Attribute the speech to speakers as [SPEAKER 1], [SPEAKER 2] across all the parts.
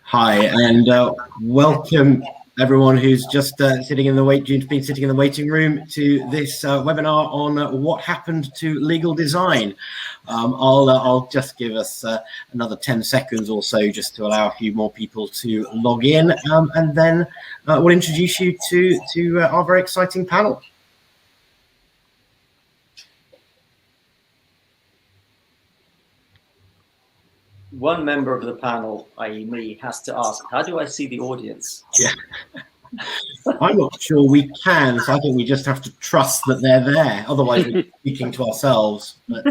[SPEAKER 1] Hi, and welcome everyone who's just sitting in the waiting room to this webinar on what happened to legal design. I'll just give us another 10 seconds or so just to allow a few more people to log in, and then we'll introduce you to our very exciting panel.
[SPEAKER 2] One member of the panel, i.e. me, has to ask, how do I see the audience?
[SPEAKER 1] Yeah. I'm not sure we can, so I think we just have to trust that they're there. Otherwise, we're speaking to ourselves. But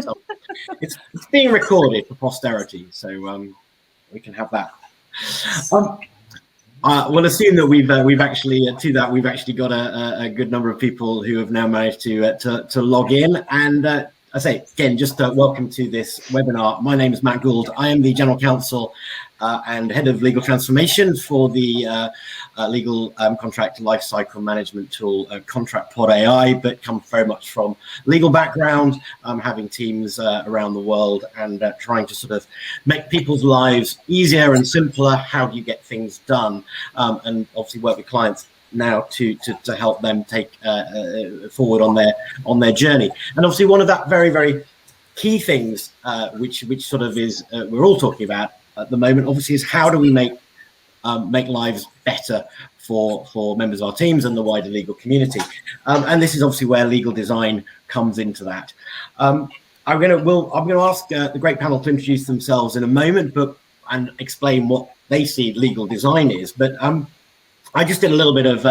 [SPEAKER 1] it's being recorded for posterity, so we can have that. We'll assume that we've actually got a good number of people who have now managed to log in. And I say again, just welcome to this webinar. My name is Matt Gould. I am the General Counsel and Head of Legal Transformation for the legal contract lifecycle management tool ContractPodAi, but come very much from legal background, having teams around the world and trying to sort of make people's lives easier and simpler. How do you get things done? And obviously work with clients now to help them take forward on their journey. And obviously one of that very key things which sort of is we're all talking about at the moment obviously is how do we make lives better for members of our teams and the wider legal community, and this is obviously where legal design comes into that. I'm going to ask the great panel to introduce themselves in a moment, and explain what they see legal design is, but I just did a little bit of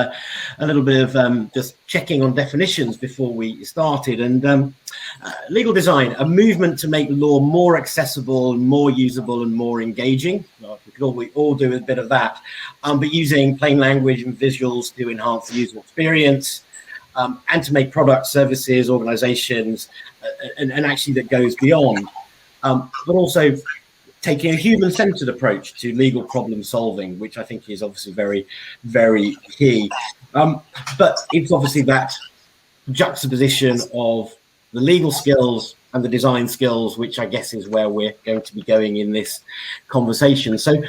[SPEAKER 1] just checking on definitions before we started. And legal design, a movement to make law more accessible, more usable, and more engaging. Well, we all do a bit of that, but using plain language and visuals to enhance the user experience, and to make products, services, organizations, and actually that goes beyond, but also taking a human-centered approach to legal problem solving, which I think is obviously very key. But it's obviously that juxtaposition of the legal skills and the design skills, which I guess is where we're going to be going in this conversation. So,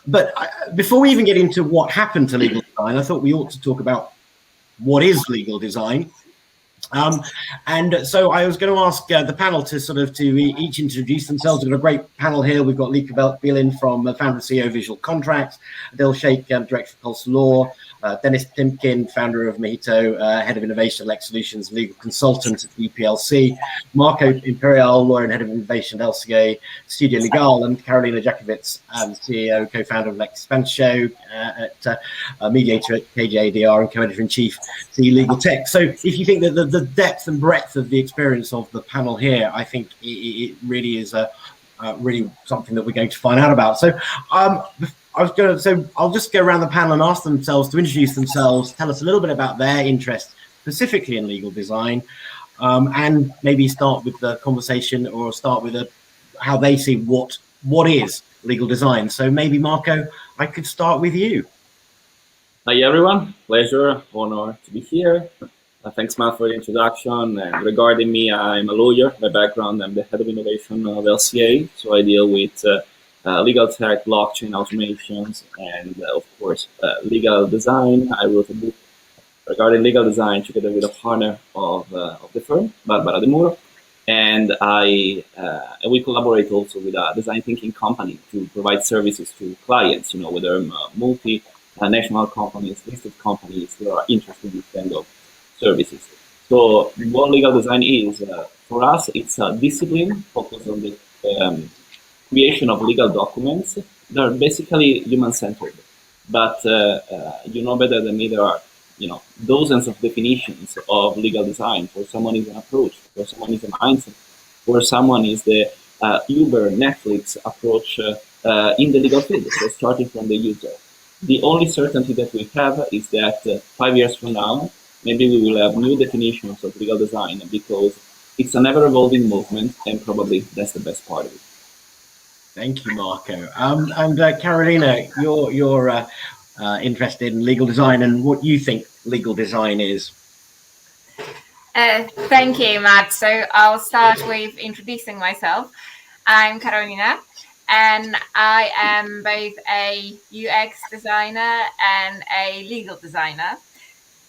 [SPEAKER 1] but before we even get into what happened to legal design, I thought we ought to talk about what is legal design. And so I was going to ask the panel to each introduce themselves. We've got a great panel here. We've got Lieke Beelen from founder and CEO of Visual Contracts, Adel Sheikh, director of Pulse.law, Denis, founder of Majoto, head of innovation at Lex Solutions, legal consultant at the PLC, Marco, Imperiale, lawyer and head of innovation at LCA, Studio Legale, and Karolina, Jackowicz, CEO, co-founder of Lex Show at mediator at KJADR and co-editor-in-chief to LawTech. So if you think that the depth and breadth of the experience of the panel here, I think it really is really something that we're going to find out about. So I'll just go around the panel and ask themselves to introduce themselves, tell us a little bit about their interest specifically in legal design, and maybe start with the conversation or start with how they see what is legal design. So maybe Marco, I could start with you.
[SPEAKER 3] Hi everyone, pleasure, honor to be here. Thanks Matt for the introduction. And regarding me, I'm a lawyer. By background, I'm the head of innovation of LCA, so I deal with legal tech, blockchain automations, and of course, legal design. I wrote a book regarding legal design together with a partner of the firm, Barbara De Muro, and we collaborate also with a design thinking company to provide services to clients, whether multinational companies, listed companies that are interested in this kind of services. So what legal design is, for us, it's a discipline focused on the creation of legal documents that are basically human-centered. But you know better than me, there are dozens of definitions of legal design. For someone is an approach, for someone is a mindset, for someone is the Uber, Netflix approach in the legal field, so starting from the user. The only certainty that we have is that 5 years from now, maybe we will have new definitions of legal design, because it's an ever-evolving movement, and probably that's the best part of it.
[SPEAKER 1] Thank you, Marco. And Karolina, you're interested in legal design and what you think legal design is.
[SPEAKER 4] Thank you, Matt. So I'll start with introducing myself. I'm Karolina. and I am both a UX designer and a legal designer.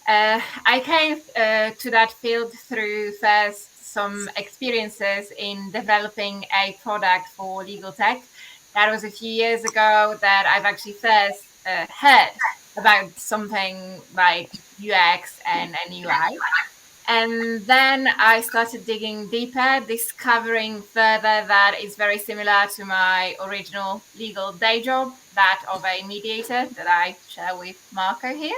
[SPEAKER 4] I came to that field through first some experiences in developing a product for legal tech. That was a few years ago that I've actually first heard about something like UX and UI. And then I started digging deeper, discovering further that it's very similar to my original legal day job, that of a mediator that I share with Marco here.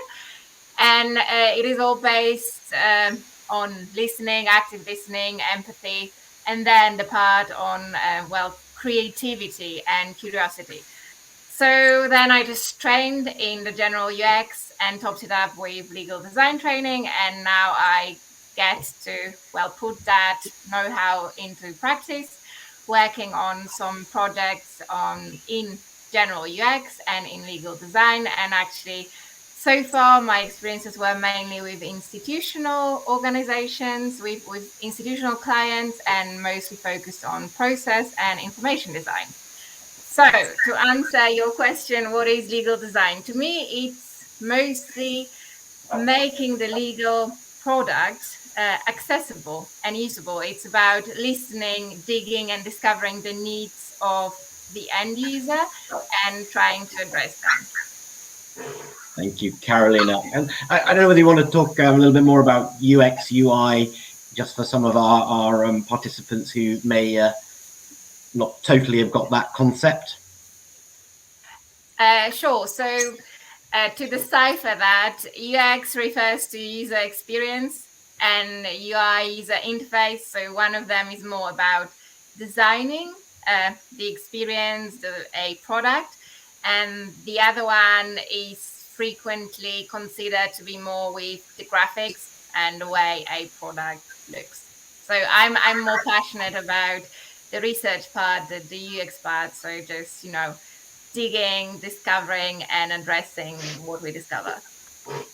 [SPEAKER 4] And it is all based on listening, active listening, empathy, and then the part on, creativity and curiosity. So then I just trained in the general UX and topped it up with legal design training. And now I get to, put that know-how into practice, working on some projects in general UX and in legal design. And actually, so far, my experiences were mainly with institutional organizations, with institutional clients, and mostly focused on process and information design. So to answer your question, what is legal design? To me, it's mostly making the legal product accessible and usable. It's about listening, digging, and discovering the needs of the end user and trying to address them.
[SPEAKER 1] Thank you, Karolina. And I don't know whether you want to talk a little bit more about UX, UI, just for some of our participants who may not totally have got that concept.
[SPEAKER 4] Sure. So to decipher that, UX refers to user experience and UI user interface. So one of them is more about designing the experience, a product, and the other one is frequently considered to be more with the graphics and the way a product looks. So I'm more passionate about the research part, the UX part. So just, digging, discovering, and addressing what we discover.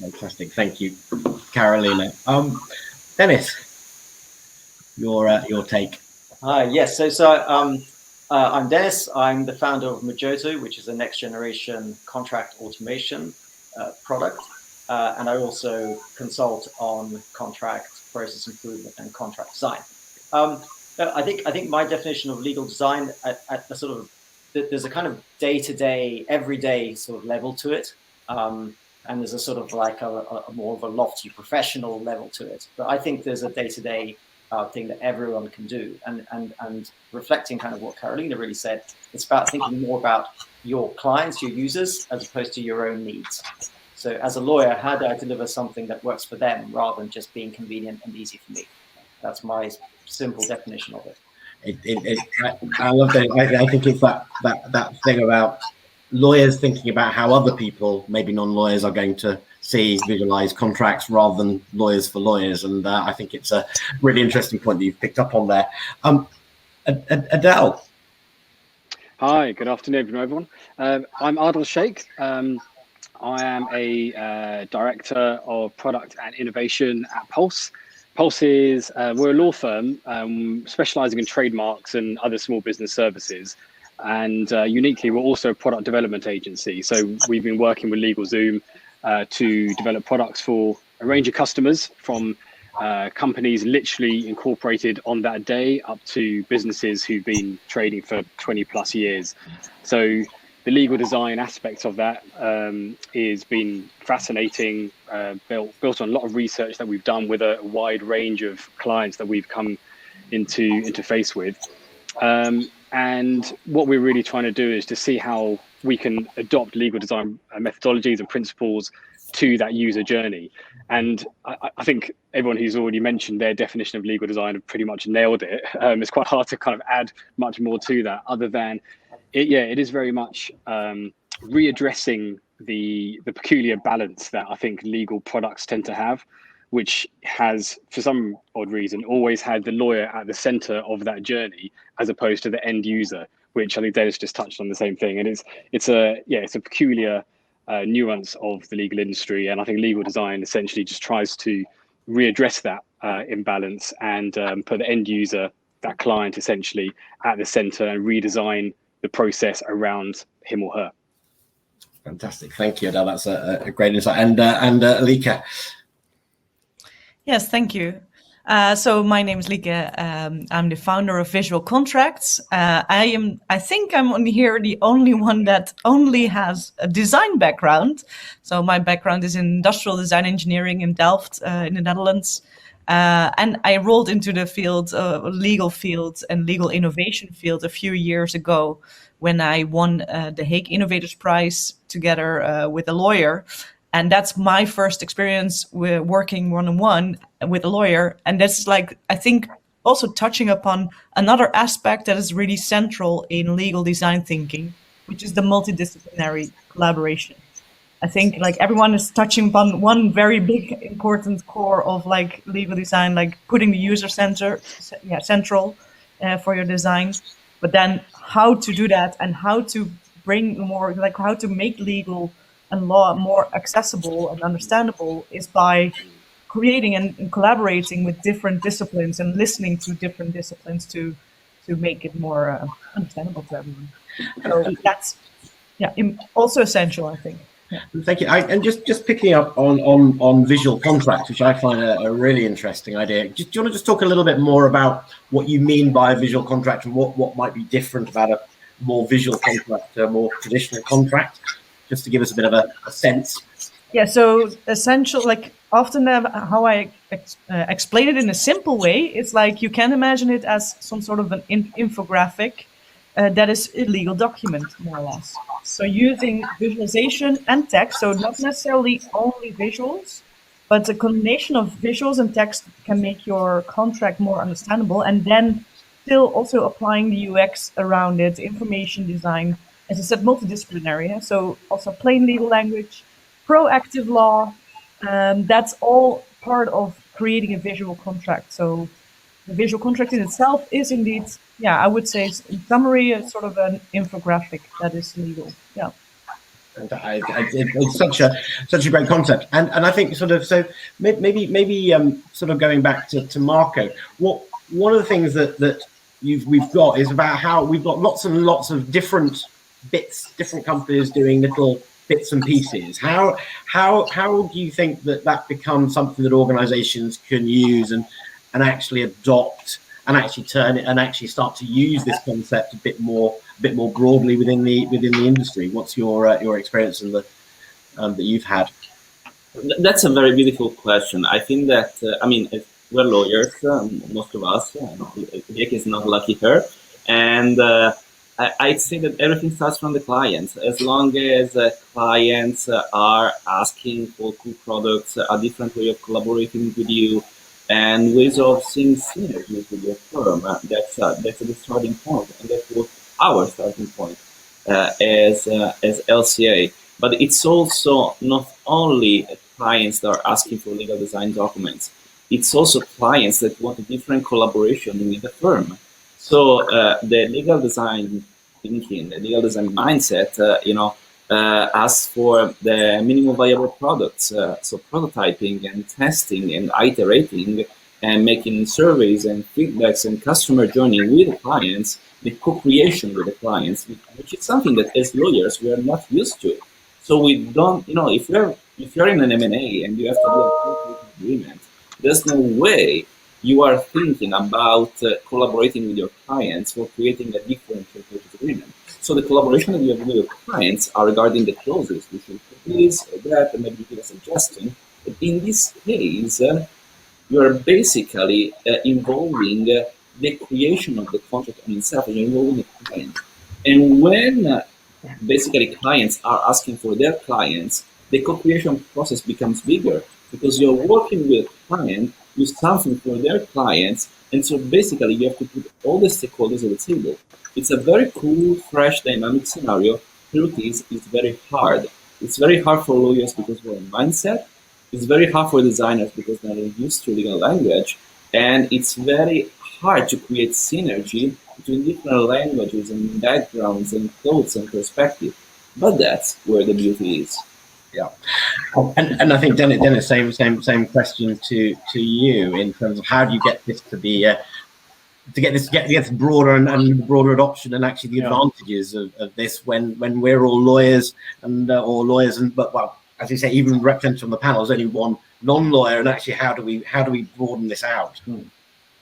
[SPEAKER 1] Fantastic, thank you, Karolina. Denis, your take.
[SPEAKER 2] Yes, so I'm Denis. I'm the founder of Majoto, which is a next generation contract automation product, and I also consult on contract process improvement and contract design. I think my definition of legal design at the sort of, there's a kind of day-to-day, everyday sort of level to it, and there's a sort of like a more of a lofty professional level to it. But I think there's a day-to-day thing that everyone can do, and reflecting kind of what Karolina really said, it's about thinking more about your clients, your users, as opposed to your own needs. So as a lawyer, how do I deliver something that works for them rather than just being convenient and easy for me? That's my simple definition of it.
[SPEAKER 1] I love that. I think it's that thing about lawyers thinking about how other people, maybe non-lawyers, are going to visualize contracts rather than lawyers for lawyers. And I think it's a really interesting point that you've picked up on there. Adel.
[SPEAKER 5] Hi, good afternoon, everyone. I'm Adel Sheikh. I am a director of product and innovation at Pulse. Pulse is, we're a law firm specializing in trademarks and other small business services. And uniquely, we're also a product development agency. So we've been working with LegalZoom to develop products for a range of customers, from companies literally incorporated on that day up to businesses who've been trading for 20 plus years. So the legal design aspect of that is been fascinating, built on a lot of research that we've done with a wide range of clients that we've come into interface with. And what we're really trying to do is to see how we can adopt legal design methodologies and principles to that user journey. And I think everyone who's already mentioned their definition of legal design have pretty much nailed it. It's quite hard to kind of add much more to that, other than it is very much readdressing the peculiar balance that I think legal products tend to have, which has, for some odd reason, always had the lawyer at the center of that journey, as opposed to the end user, which I think Dennis just touched on the same thing. And it's a peculiar nuance of the legal industry. And I think legal design essentially just tries to readdress that imbalance and put the end user, that client, essentially at the center, and redesign the process around him or her.
[SPEAKER 1] Fantastic, thank you, Adel. That's a great insight. And Lieke.
[SPEAKER 6] Yes, thank you. So my name is Lieke. I'm the founder of Visual Contracts. I think I'm on here the only one that only has a design background. So my background is in industrial design engineering in Delft, in the Netherlands. And I rolled into the field, legal field and legal innovation field a few years ago when I won the Hague Innovators Prize together with a lawyer. And that's my first experience with working one-on-one with a lawyer. And that's like, I think, also touching upon another aspect that is really central in legal design thinking, which is the multidisciplinary collaboration. I think like everyone is touching upon one very big important core of like legal design, like putting the user central for your design. But then how to do that and how to bring more, like how to make legal and law more accessible and understandable is by creating and collaborating with different disciplines and listening to different disciplines to make it more understandable to everyone. So that's also essential, I think. Yeah.
[SPEAKER 1] Thank you. And just picking up on visual contracts, which I find a really interesting idea. Do you want to just talk a little bit more about what you mean by a visual contract and what might be different about a more visual contract to a more traditional contract? Just to give us a bit of a sense.
[SPEAKER 6] Yeah, so essential, like often how I explain it in a simple way, it's like you can imagine it as some sort of an infographic that is a legal document, more or less. So using visualization and text, so not necessarily only visuals, but a combination of visuals and text can make your contract more understandable, and then still also applying the UX around it, information design, as I said, multidisciplinary. So also plain legal language, proactive law, that's all part of creating a visual contract. So the visual contract in itself is indeed, I would say, in summary, a sort of an infographic that is legal. Yeah.
[SPEAKER 1] And it's such a great concept, and I think so maybe sort of going back to Marco. One of the things that we've got is about how we've got lots and lots of different companies doing little bits and pieces. How do you think that becomes something that organizations can use and actually adopt and actually turn it and actually start to use this concept a bit more broadly within the industry? What's your experience in that you've had?
[SPEAKER 3] That's a very beautiful question. I think that we're lawyers, most of us. Sheikh is not lucky her, and I'd say that everything starts from the clients. As long as clients are asking for cool products, a different way of collaborating with you, and ways of seeing synergies with your firm, that's the starting point, and that was our starting point as LCA. But it's also not only clients that are asking for legal design documents. It's also clients that want a different collaboration with the firm. So the legal design thinking, the legal design mindset, asks for the minimum viable products. So prototyping and testing and iterating and making surveys and feedbacks and customer journey with the clients, the co-creation with the clients, which is something that as lawyers we are not used to. So we don't, if you're in an M&A and you have to do a agreement, there's no way you are thinking about collaborating with your clients or creating a different agreement. So the collaboration that you have with your clients are regarding the clauses, which will do this or that, and maybe give a suggestion. But in this case, you are basically involving the creation of the contract on itself, and you're involving the client. And when basically clients are asking for their clients, the co-creation process becomes bigger because you're working with a client with something for their clients, and so basically you have to put all the stakeholders at the table. It's a very cool, fresh, dynamic scenario. Truth is, it's very hard. It's very hard for lawyers because we're in mindset. It's very hard for designers because they're used to legal language, and it's very hard to create synergy between different languages and backgrounds and thoughts and perspective. But that's where the beauty is.
[SPEAKER 1] Yeah, and I think Dennis, same question to you in terms of how do you get this to be get this broader and broader adoption, and actually the advantages of this when we're all lawyers or lawyers, but well, as you say, even represented on the panel, there's only one non-lawyer, and actually how do we broaden this out?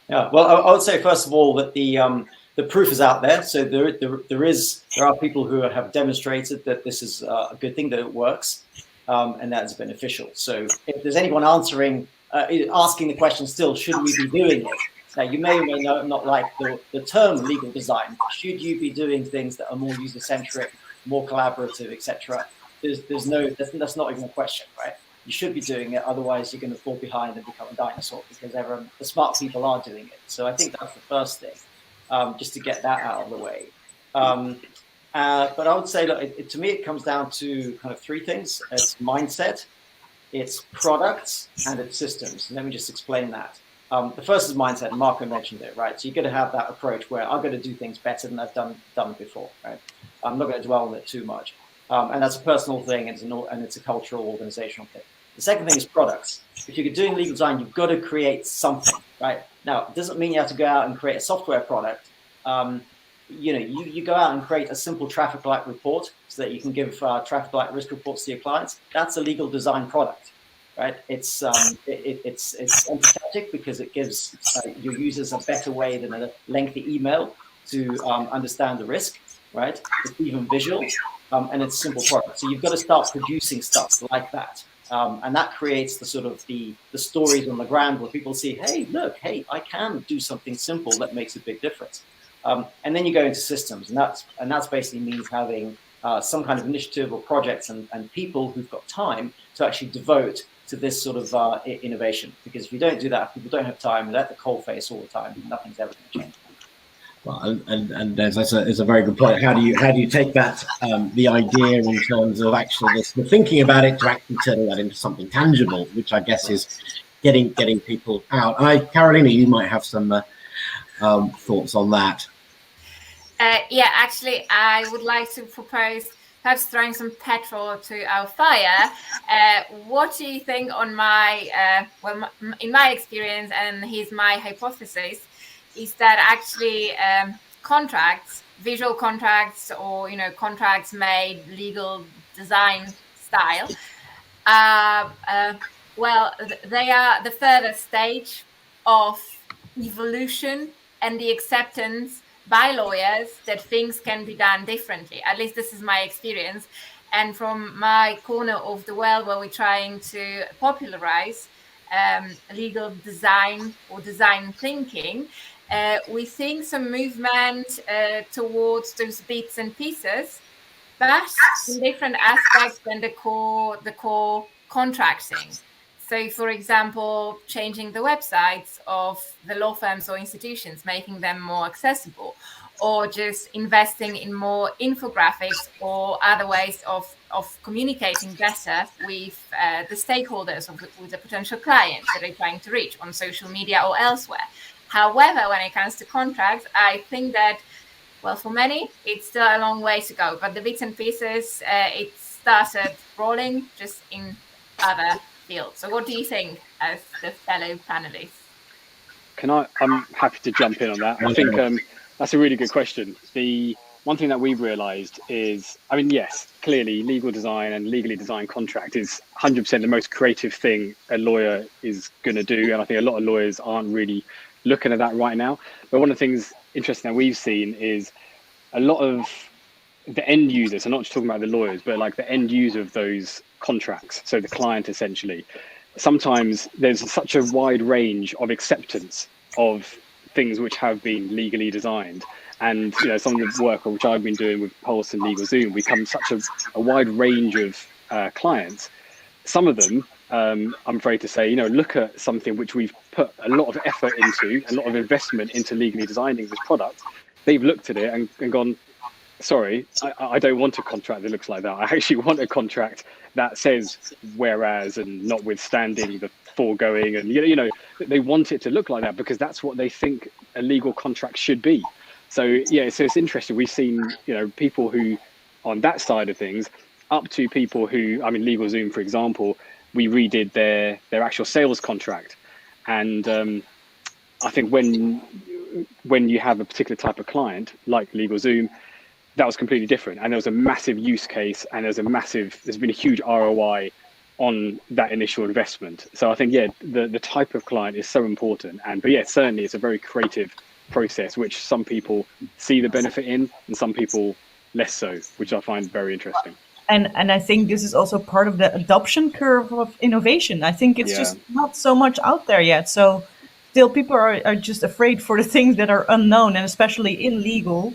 [SPEAKER 2] Yeah, well, I would say first of all that the proof is out there. So there are people who have demonstrated that this is a good thing, that it works, and that is beneficial. So if there's anyone asking the question still, should we be doing it? Now, you may or may not like the term legal design. Should you be doing things that are more user-centric, more collaborative, etc.? That's not even a question, right? You should be doing it, otherwise you're going to fall behind and become a dinosaur, because the smart people are doing it. So I think that's the first thing, just to get that out of the way. But I would say that to me it comes down to kind of three things: it's mindset, it's products, and it's systems. And let me just explain that. The first is mindset, and Marco mentioned it, right? So you've got to have that approach where I'm going to do things better than I've done before, right? I'm not going to dwell on it too much. And that's a personal thing, and it's a cultural, organizational thing. The second thing is products. If you're doing legal design, you've got to create something, right? Now, it doesn't mean you have to go out and create a software product. You go out and create a simple traffic light report so that you can give traffic light risk reports to your clients. That's a legal design product, right? It's empathetic because it gives your users a better way than a lengthy email to understand the risk, right? It's even visual, and it's a simple product. So you've got to start producing stuff like that. And that creates the sort of the stories on the ground where people see, hey, look, I can do something simple that makes a big difference. And then you go into systems, and that's basically means having some kind of initiative or projects and people who've got time to actually devote to this sort of innovation. Because if you don't do that, people don't have time, they're at the coal face all the time, nothing's ever going to change.
[SPEAKER 1] Well, and that's a very good point. How do you take that the idea in terms of actually the thinking about it to actually turning that into something tangible, which I guess is getting people out. And Karolina, you might have some thoughts on that.
[SPEAKER 4] Yeah, actually, I would like to propose perhaps throwing some petrol to our fire. What do you think on in my experience, and here's my hypothesis, is that actually contracts, visual contracts, or contracts made legal design style, they are the further stage of evolution and the acceptance by lawyers that things can be done differently. At least this is my experience. And from my corner of the world where we're trying to popularize legal design or design thinking, we're seeing some movement towards those bits and pieces, but in different aspects than the core contracting. So, for example, changing the websites of the law firms or institutions, making them more accessible, or just investing in more infographics or other ways of communicating better with the stakeholders, with the potential clients that they're trying to reach on social media or elsewhere. However, when it comes to contracts, I think that, well, for many, it's still a long way to go. But the bits and pieces, it started rolling just in other fields. So what do you think as the fellow panelists?
[SPEAKER 5] I'm happy to jump in on that. I think that's a really good question. The one thing that we've realized is, yes, clearly legal design and legally designed contract is 100% the most creative thing a lawyer is going to do. And I think a lot of lawyers aren't really looking at that right now. But one of the things interesting that we've seen is a lot of the end users, so not just talking about the lawyers, but like the end user of those contracts, so the client essentially, sometimes there's such a wide range of acceptance of things which have been legally designed. And some of the work which I've been doing with Pulse and LegalZoom, we come such a wide range of clients. Some of them, I'm afraid to say, look at something which we've put a lot of effort into, a lot of investment into legally designing this product. They've looked at it and gone, sorry, I don't want a contract that looks like that. I actually want a contract that says whereas and notwithstanding the foregoing, and they want it to look like that because that's what they think a legal contract should be. So so it's interesting. We've seen people who on that side of things, up to people who, LegalZoom, for example, we redid their actual sales contract, and I think when when you have a particular type of client, like LegalZoom, that was completely different. And there was a massive use case, and there's been a huge ROI on that initial investment. So I think, yeah, the type of client is so important. But yeah, certainly it's a very creative process, which some people see the benefit in and some people less so, which I find very interesting.
[SPEAKER 6] And I think this is also part of the adoption curve of innovation. I think it's just not so much out there yet. So still people are just afraid for the things that are unknown, and especially in legal,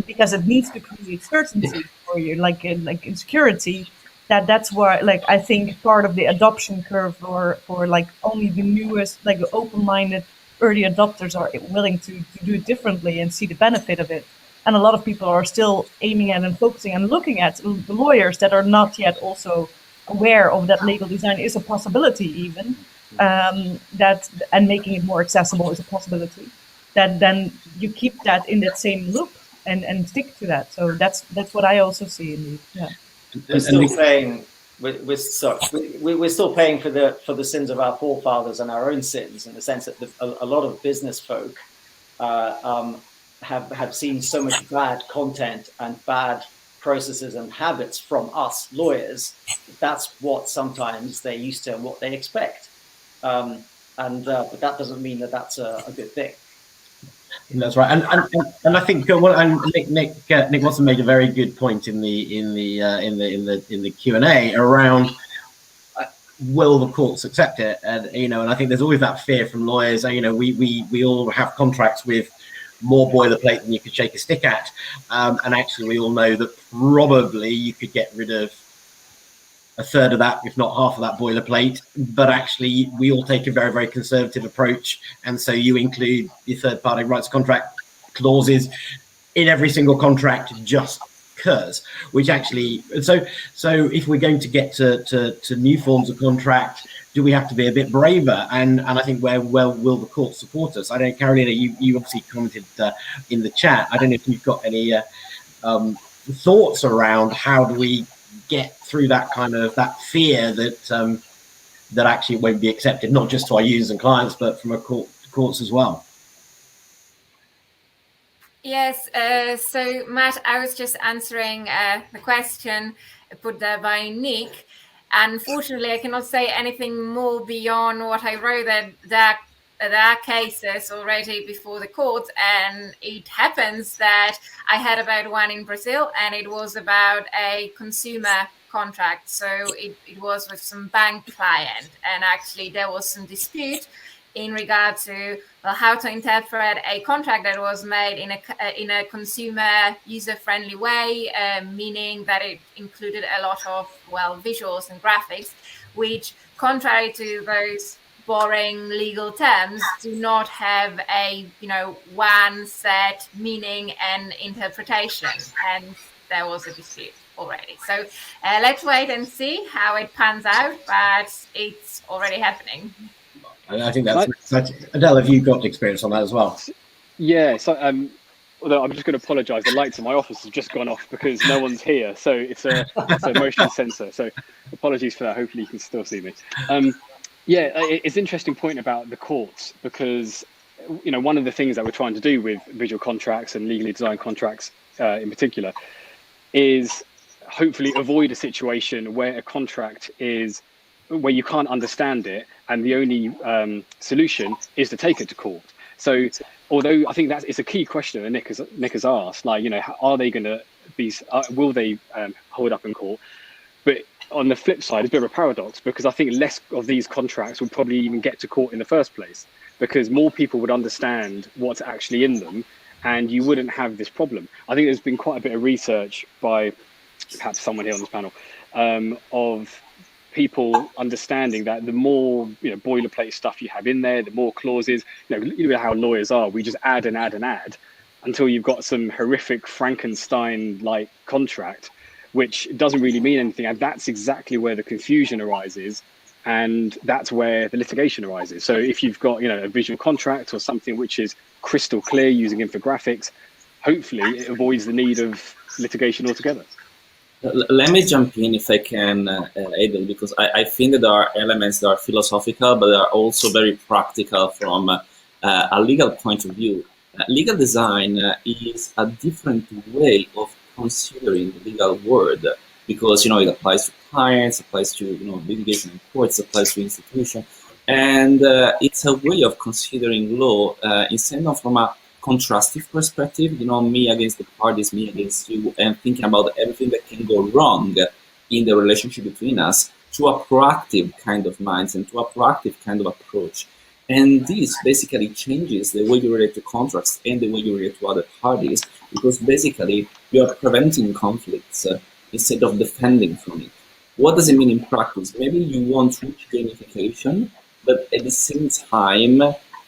[SPEAKER 6] because it needs to create certainty for you, like in security. That's why, like, I think part of the adoption curve for like only the newest, like the open-minded early adopters are willing to do it differently and see the benefit of it. And a lot of people are still aiming at and focusing and looking at the lawyers that are not yet also aware of that legal design is a possibility, even that, and making it more accessible is a possibility. That then you keep that in that same loop and stick to that. So that's what I also see in the
[SPEAKER 2] We're still paying. We're still paying for the sins of our forefathers and our own sins, in the sense that a lot of business folk have seen so much bad content and bad processes and habits from us lawyers. That's what sometimes they're used to and what they expect. But that doesn't mean that that's a good thing.
[SPEAKER 1] That's right, and I think Nick Watson made a very good point in the Q&A around will the courts accept it, and and I think there's always that fear from lawyers. We all have contracts with more boilerplate than you could shake a stick at, and actually we all know that probably you could get rid of a third of that, if not half of that boilerplate, but actually we all take a very, very conservative approach. And so you include the third-party rights contract clauses in every single contract just because, which actually, so if we're going to get to new forms of contract, do we have to be a bit braver? And I think will the court support us? I don't, Karolina, you obviously commented in the chat. I don't know if you've got any thoughts around how do we get through that kind of that fear that actually won't be accepted, not just to our users and clients, but from courts as well.
[SPEAKER 4] Yes, so Matt, I was just answering the question put there by Nick. Unfortunately, I cannot say anything more beyond what I wrote, that there are cases already before the court, and it happens that I heard about one in Brazil, and it was about a consumer contract. So it was with some bank client, and actually there was some dispute in regard to how to interpret a contract that was made in a consumer user-friendly way, meaning that it included a lot of visuals and graphics, which, contrary to those boring legal terms, do not have a one set meaning and interpretation, and there was a dispute already. So let's wait and see how it pans out, but it's already happening.
[SPEAKER 1] I think that's Adel, have you got experience on that as well?
[SPEAKER 5] Yeah, so although I'm just going to apologise, the lights in my office have just gone off because no one's here, so it's a motion sensor. So apologies for that. Hopefully you can still see me. Yeah, it's an interesting point about the courts, because one of the things that we're trying to do with visual contracts and legally designed contracts in particular is hopefully avoid a situation where a contract is where you can't understand it, and the only solution is to take it to court. So, although I think it's a key question that Nick has asked, like, are they going to be, will they hold up in court? But on the flip side, it's a bit of a paradox, because I think less of these contracts will probably even get to court in the first place, because more people would understand what's actually in them, and you wouldn't have this problem. I think there's been quite a bit of research by perhaps someone here on this panel of people understanding that the more boilerplate stuff you have in there, the more clauses, you know how lawyers are, we just add and add and add until you've got some horrific Frankenstein-like contract, which doesn't really mean anything. And that's exactly where the confusion arises, and that's where the litigation arises. So if you've got a visual contract or something which is crystal clear using infographics, hopefully it avoids the need of litigation altogether.
[SPEAKER 3] Let me jump in if I can, Adel, because I think that there are elements that are philosophical, but they are also very practical from a legal point of view. legal design is a different way of considering the legal word, because it applies to clients, applies to litigation in courts, applies to institutions, and it's a way of considering law instead of from a contrastive perspective, me against the parties, me against you, and thinking about everything that can go wrong in the relationship between us, to a proactive kind of mindset and to a proactive kind of approach. And this basically changes the way you relate to contracts and the way you relate to other parties, because basically you are preventing conflicts instead of defending from it. What does it mean in practice? Maybe you want rich gamification, but at the same time,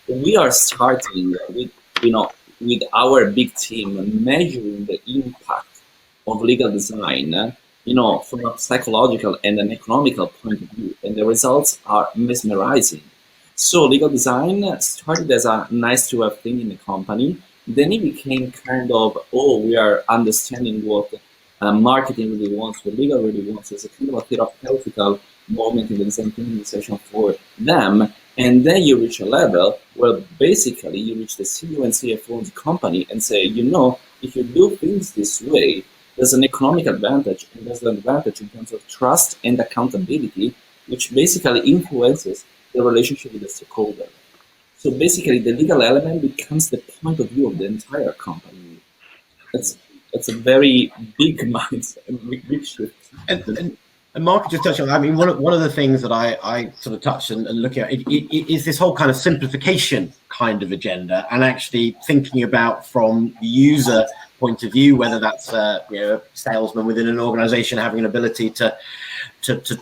[SPEAKER 3] we are starting with our big team measuring the impact of legal design, from a psychological and an economical point of view, and the results are mesmerizing. So legal design started as a nice to have thing in the company. Then it became kind of, we are understanding what marketing really wants, what legal really wants, as a kind of a therapeutical moment in the design thinking session for them. And then you reach a level where basically you reach the CEO and CFO of the company and say, if you do things this way, there's an economic advantage, and there's an advantage in terms of trust and accountability, which basically influences the relationship with the stakeholder. So basically, the legal element becomes the point of view of the entire company. That's a very big mindset, big shift.
[SPEAKER 1] And Mark just touched on, I mean, one of the things that I sort of touched and look at it is this whole kind of simplification kind of agenda, and actually thinking about from the user point of view, whether that's a salesman within an organization having an ability to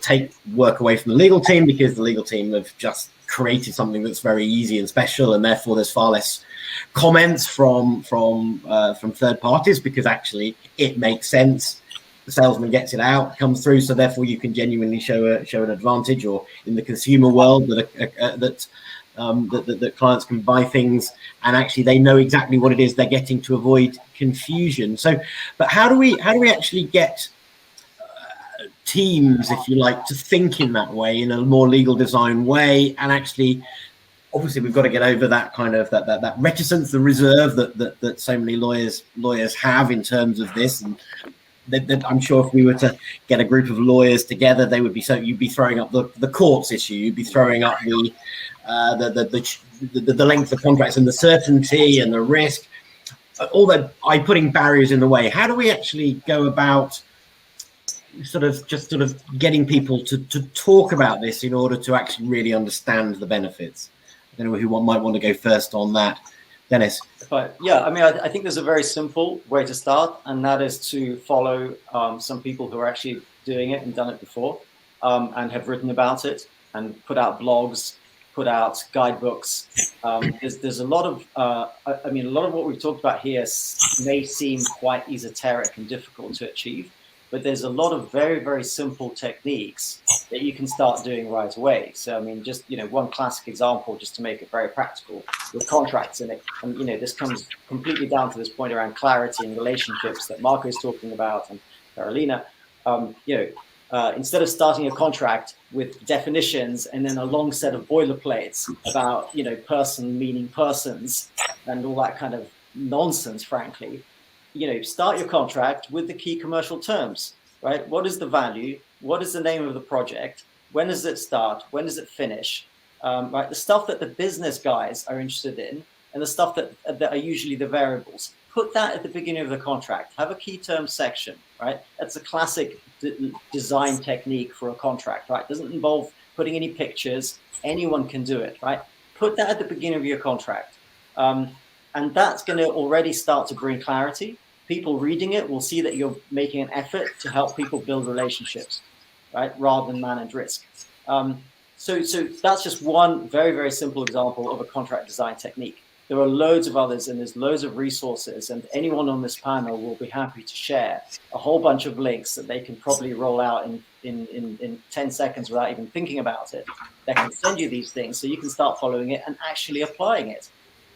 [SPEAKER 1] take work away from the legal team because the legal team have just created something that's very easy and special, and therefore there's far less comments from third parties because actually it makes sense. The salesman gets it out, comes through, so therefore you can genuinely show an advantage. Or in the consumer world, that clients can buy things and actually they know exactly what it is they're getting to avoid confusion. So, but how do we actually get teams, if you like, to think in that way, in a more legal design way, and actually, obviously, we've got to get over that kind of that reticence, the reserve that so many lawyers have in terms of this. And I'm sure if we were to get a group of lawyers together, they would be you'd be throwing up the courts issue, you'd be throwing up the length of contracts and the certainty and the risk, all that by putting barriers in the way. How do we actually go about sort of getting people to talk about this in order to actually really understand the benefits? I don't know who might want to go first on that. Dennis.
[SPEAKER 2] Yeah, I mean, I think there's a very simple way to start, and that is to follow some people who are actually doing it and done it before, and have written about it and put out blogs, put out guidebooks. There's a lot of, a lot of what we've talked about here may seem quite esoteric and difficult to achieve, but there's a lot of very, very simple techniques that you can start doing right away. So, I mean, just, one classic example, just to make it very practical, with contracts in it. And, this comes completely down to this point around clarity and relationships that Marco is talking about, and Karolina. Instead of starting a contract with definitions and then a long set of boilerplates about, person meaning persons and all that kind of nonsense, frankly, start your contract with the key commercial terms, right? What is the value? What is the name of the project? When does it start? When does it finish? Right? The stuff that the business guys are interested in, and the stuff that are usually the variables. Put that at the beginning of the contract. Have a key terms section, right? That's a classic design technique for a contract, right? Doesn't involve putting any pictures. Anyone can do it, right? Put that at the beginning of your contract. And that's going to already start to bring clarity. People reading it will see that you're making an effort to help people build relationships, right? Rather than manage risk. So that's just one very, very simple example of a contract design technique. There are loads of others, and there's loads of resources, and anyone on this panel will be happy to share a whole bunch of links that they can probably roll out in 10 seconds without even thinking about it. They can send you these things so you can start following it and actually applying it.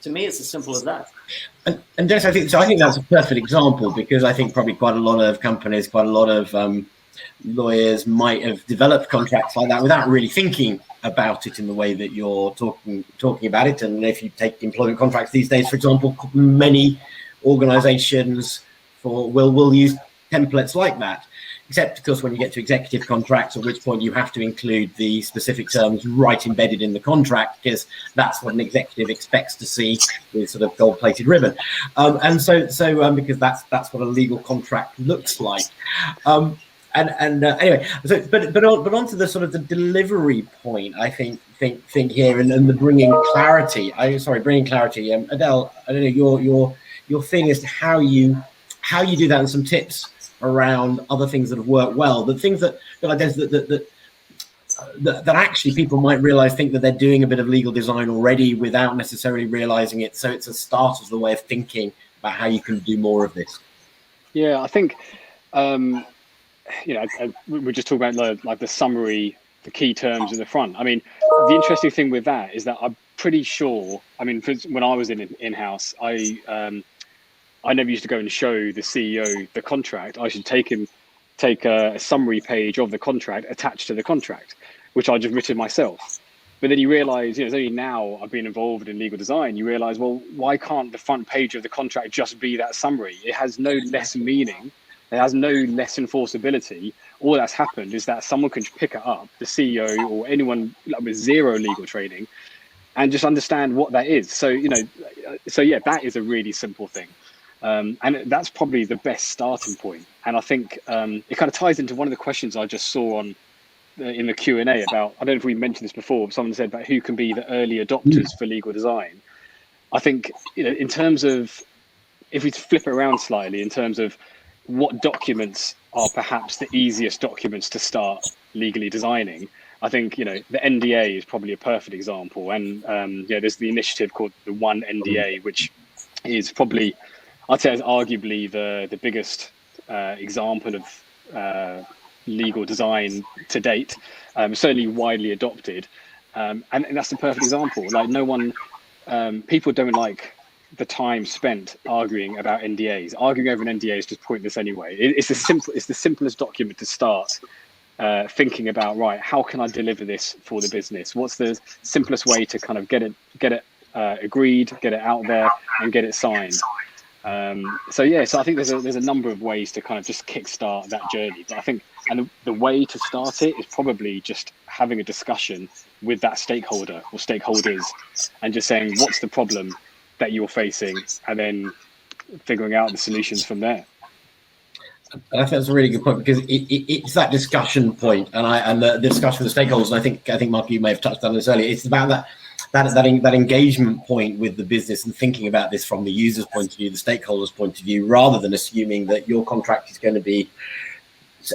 [SPEAKER 2] To me, it's as simple as that.
[SPEAKER 1] And Dennis, I think that's a perfect example, because I think probably quite a lot of companies, quite a lot of lawyers might have developed contracts like that without really thinking about it in the way that you're talking about it. And if you take employment contracts these days, for example, many organizations will use templates like that, except of course when you get to executive contracts, at which point you have to include the specific terms right embedded in the contract, because that's what an executive expects to see with sort of gold-plated ribbon. And so because that's what a legal contract looks like. Anyway, so but onto the sort of the delivery point, I think here, and the bringing clarity. Bringing clarity. Adel, I don't know your feeling as to how you do that, and some tips around other things that have worked well, the things that I guess that actually people might think that they're doing a bit of legal design already without necessarily realizing it. So it's a start of the way of thinking about how you can do more of this.
[SPEAKER 5] Yeah, I think. We're just talking about like the summary, the key terms in the front. I mean, the interesting thing with that is that I'm pretty sure. I mean, when I was in-house, I never used to go and show the CEO the contract. I should take a summary page of the contract attached to the contract, which I just written myself. But then you realise, it's only now I've been involved in legal design, you realise, well, why can't the front page of the contract just be that summary? It has no less meaning. It has no less enforceability. All that's happened is that someone can pick it up, the CEO or anyone with zero legal training, and just understand what that is. So, that is a really simple thing. And that's probably the best starting point. And I think it kind of ties into one of the questions I just saw in the Q&A about, I don't know if we mentioned this before, but someone said about who can be the early adopters for legal design. I think, in terms of, if we flip it around slightly, in terms of what documents are perhaps the easiest documents to start legally designing, I think, the NDA is probably a perfect example. And there's the initiative called the One NDA, which is probably, I'd say, is arguably the biggest example of legal design to date, certainly widely adopted. And that's the perfect example. Like, no one, people don't like the time spent arguing about NDAs. Arguing over an NDA is just pointless anyway. It's the simplest document to start thinking about, right, how can I deliver this for the business? What's the simplest way to kind of get it agreed, get it out there, and get it signed? So I think there's a number of ways to kind of just kickstart that journey. But I think, and the way to start it is probably just having a discussion with that stakeholder or stakeholders, and just saying, what's the problem that you're facing, and then figuring out the solutions from there.
[SPEAKER 1] And I think that's a really good point, because it's that discussion point, and the discussion with the stakeholders. And I think Mark, you may have touched on this earlier. It's about that engagement point with the business, and thinking about this from the user's point of view, the stakeholder's point of view, rather than assuming that your contract is going to be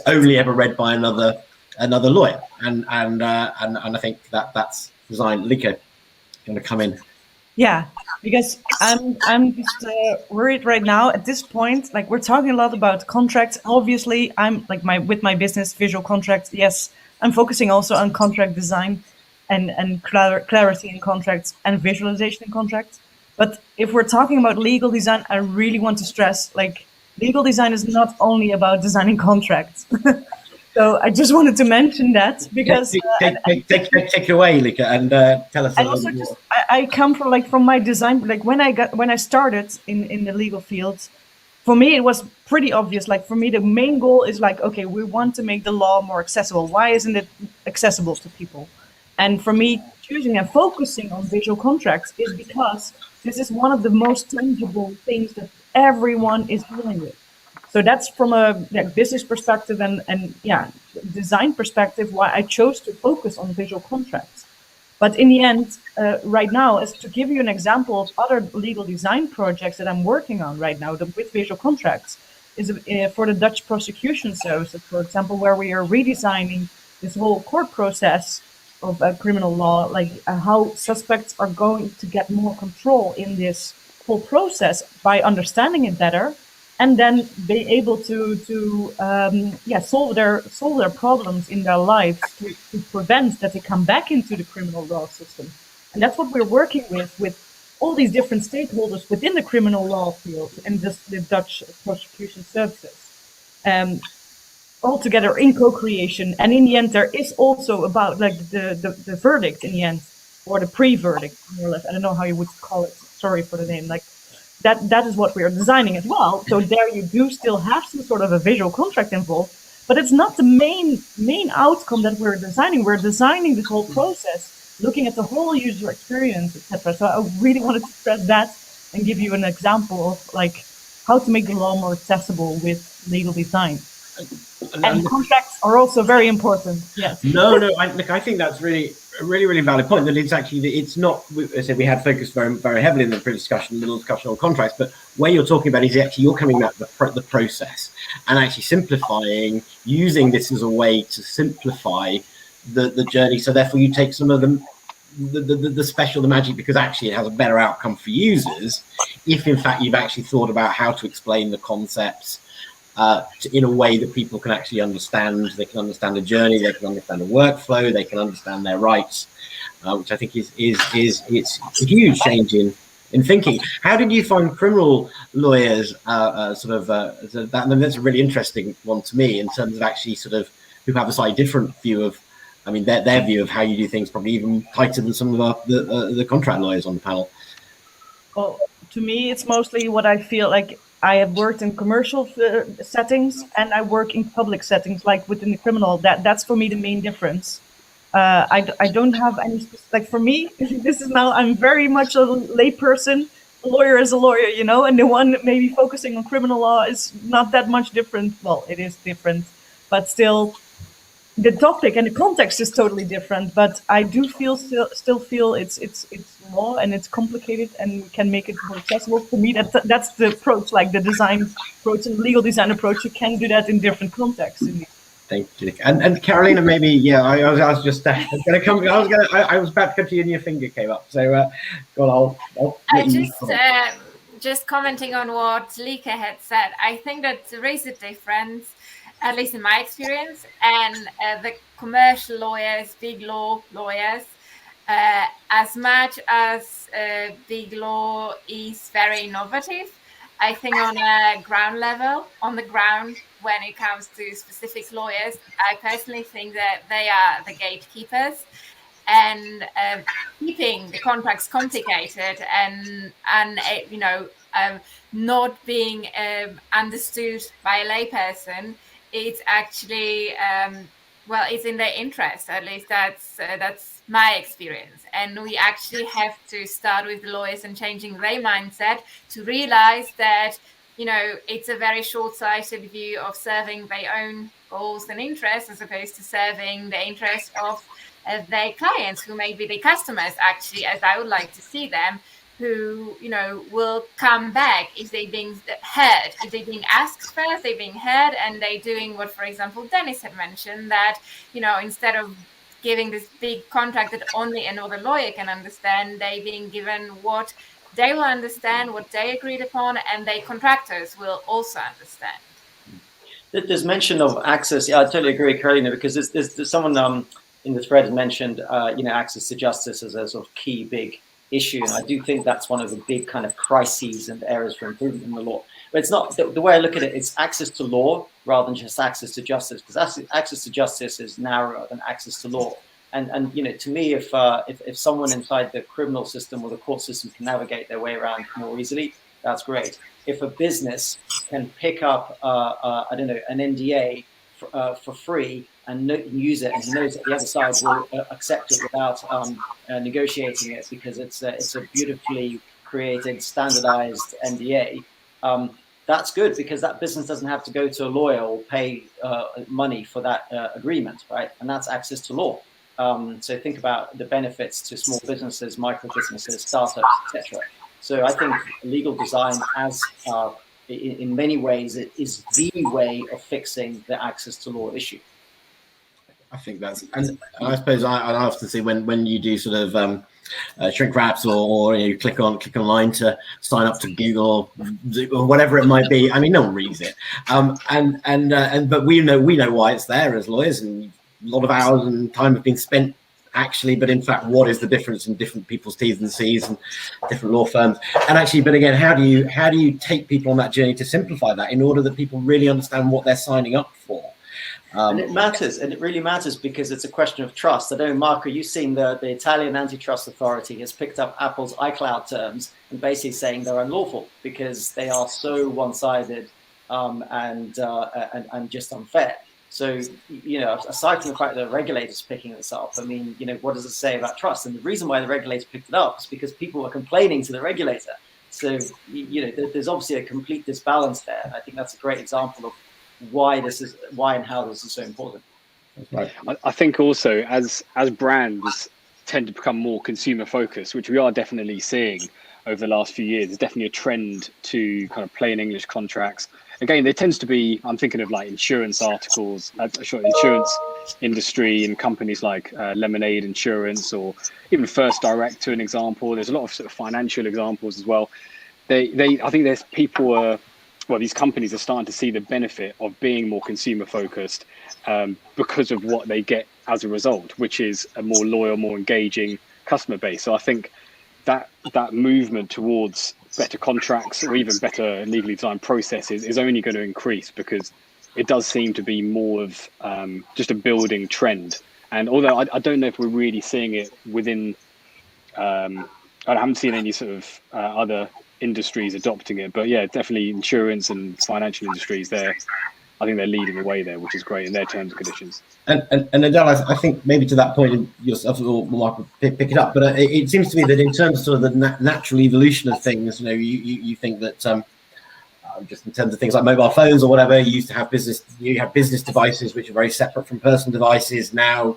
[SPEAKER 1] only ever read by another lawyer. And I think that's design. Lieke, going to come in.
[SPEAKER 6] Yeah, because I'm just worried right now at this point. Like, we're talking a lot about contracts. Obviously, I'm like with my business, visual contracts. Yes, I'm focusing also on contract design and clarity in contracts and visualization in contracts. But if we're talking about legal design, I really want to stress, like, legal design is not only about designing contracts. So I just wanted to mention that, because
[SPEAKER 1] take away, Lieke, and tell us.
[SPEAKER 6] And also, just I come from my design. Like, when I started in the legal field, for me it was pretty obvious. Like, for me, the main goal is like, okay, we want to make the law more accessible. Why isn't it accessible to people? And for me, choosing and focusing on visual contracts is because this is one of the most tangible things that everyone is dealing with. So that's from a business perspective and design perspective why I chose to focus on visual contracts. But in the end, right now, is to give you an example of other legal design projects that I'm working on right now with visual contracts, is for the Dutch prosecution services, for example, where we are redesigning this whole court process of criminal law, like how suspects are going to get more control in this whole process by understanding it better, and then be able to solve their problems in their lives to prevent that they come back into the criminal law system. And that's what we're working with all these different stakeholders within the criminal law field and the Dutch prosecution services. all together in co-creation. And in the end, there is also about like the verdict in the end, or the pre-verdict, more or less. I don't know how you would call it. Sorry for the name. Like that is what we are designing as well. So there you do still have some sort of a visual contract involved, but it's not the main outcome that we're designing. We're designing this whole process, looking at the whole user experience, etc. So I really wanted to stress that and give you an example of like how to make the law more accessible with legal design. And contracts are also very important. Yes.
[SPEAKER 1] No. I think that's really valid point. That it's actually, it's not. I said we had focused very heavily in the previous discussion, little discussion on contracts, but where you're talking about is actually you're coming back to the process and actually simplifying, using this as a way to simplify the journey. So therefore, you take some of the magic, because actually it has a better outcome for users if in fact you've actually thought about how to explain the concepts in a way that people can actually understand. They can understand the journey, they can understand the workflow, they can understand their rights, which I think is it's a huge change in thinking. How did you find criminal lawyers that's a really interesting one to me in terms of actually sort of who have a slightly different view of, I mean, their view of how you do things, probably even tighter than some of the contract lawyers on the panel.
[SPEAKER 6] Well, to me, it's mostly what I feel like. I have worked in commercial settings and I work in public settings, like within the criminal. That's for me the main difference. I don't have any like for me. This is now I'm very much a lay person. A lawyer is a lawyer, you know, and the one maybe focusing on criminal law is not that much different. Well, it is different, but still. The topic and the context is totally different, but I do still feel it's law and it's complicated and we can make it more accessible. For me, that's the approach, like the design approach and legal design approach. You can do that in different contexts.
[SPEAKER 1] Thank you. And Karolina, maybe, yeah, I was just going to come. I was about to come to you and your finger came up. So, go on.
[SPEAKER 4] Just commenting on what Lieke had said. I think that there is a difference, at least in my experience, and the commercial lawyers, big law lawyers, as much as big law is very innovative, I think on a ground level, on the ground, when it comes to specific lawyers, I personally think that they are the gatekeepers, and keeping the contracts complicated and not being understood by a layperson. It's actually it's in their interest. At least that's my experience. And we actually have to start with the lawyers and changing their mindset to realize that, you know, it's a very short-sighted view of serving their own goals and interests as opposed to serving the interest of their clients, who may be the customers, actually, as I would like to see them, who, you know, will come back if they're being heard, if they're being asked first, they're being heard, and they're doing what, for example, Denis had mentioned, that, you know, instead of giving this big contract that only another lawyer can understand, they're being given what they will understand, what they agreed upon, and their contractors will also understand.
[SPEAKER 2] There's mention of access. Yeah, I totally agree, Karolina, because there's someone in the thread mentioned, access to justice as a sort of key big issue, and I do think that's one of the big kind of crises and areas for improvement in the law. But it's not the way I look at it. It's access to law rather than just access to justice, because access to justice is narrower than access to law. And you know, to me, if someone inside the criminal system or the court system can navigate their way around more easily, that's great. If a business can pick up an NDA for free and use it, and he knows that the other side will accept it without negotiating it, because it's a beautifully created, standardized NDA, that's good, because that business doesn't have to go to a lawyer or pay money for that agreement, right? And that's access to law. So think about the benefits to small businesses, micro businesses, startups, etc. So I think legal design, as in many ways, it is the way of fixing the access to law issue.
[SPEAKER 1] I think that's, and I suppose I often see when you do sort of shrink wraps or you click online to sign up to Google or whatever it might be. I mean, no one reads it, but we know why it's there as lawyers, and a lot of hours and time have been spent actually, but in fact, what is the difference in different people's T's and C's and different law firms? And actually, but again, how do you take people on that journey to simplify that in order that people really understand what they're signing up for?
[SPEAKER 2] And it matters, and it really matters because it's a question of trust. I don't know, Marco, you've seen the Italian antitrust authority has picked up Apple's iCloud terms and basically saying they're unlawful because they are so one-sided and just unfair. So, you know, aside from the fact that the regulator's picking this up, I mean, you know, what does it say about trust? And the reason why the regulator picked it up is because people were complaining to the regulator. So, you know, there's obviously a complete disbalance there. And I think that's a great example of why and how this is so important.
[SPEAKER 1] Right.
[SPEAKER 5] I think also as brands tend to become more consumer focused, which we are definitely seeing over the last few years, there's definitely a trend to kind of plain English contracts. Again, there tends to be, I'm thinking of like insurance articles, insurance industry and companies like Lemonade Insurance or even First Direct, to an example. There's a lot of sort of financial examples as well. I think there's people these companies are starting to see the benefit of being more consumer focused because of what they get as a result, which is a more loyal, more engaging customer base. So I think that movement towards better contracts or even better legally designed processes is only going to increase because it does seem to be more of just a building trend. And although I don't know if we're really seeing it within, I haven't seen any sort of other industries adopting it, but yeah, definitely insurance and financial industries I think they're leading the way there, which is great in their terms and conditions.
[SPEAKER 1] And Adel, I think maybe to that point yourself, or Michael pick it up, but it seems to me that in terms of sort of the natural evolution of things, you know, you think that just in terms of things like mobile phones or whatever, you used to have business devices which are very separate from personal devices. Now,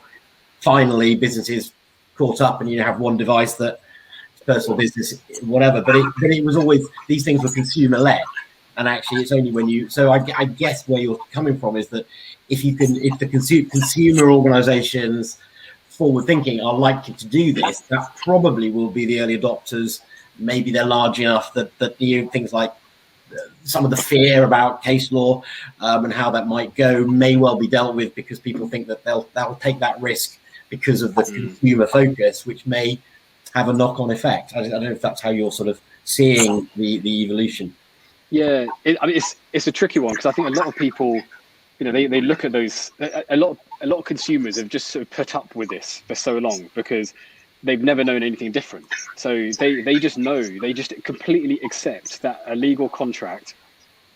[SPEAKER 1] finally, businesses caught up, and you have one device that personal business, whatever. But it was always, these things were consumer led. And actually, it's only when you. So I guess where you're coming from is that if the consumer organisations forward thinking are likely to do this, that probably will be the early adopters. Maybe they're large enough that you know, things like some of the fear about case law and how that might go may well be dealt with because people think that they'll take that risk because of the consumer focus, which may have a knock-on effect. I don't know if that's how you're sort of seeing the evolution.
[SPEAKER 5] Yeah, it's a tricky one because I think a lot of people, you know, they look at those. A lot of consumers have just sort of put up with this for so long because they've never known anything different. So they just completely accept that a legal contract,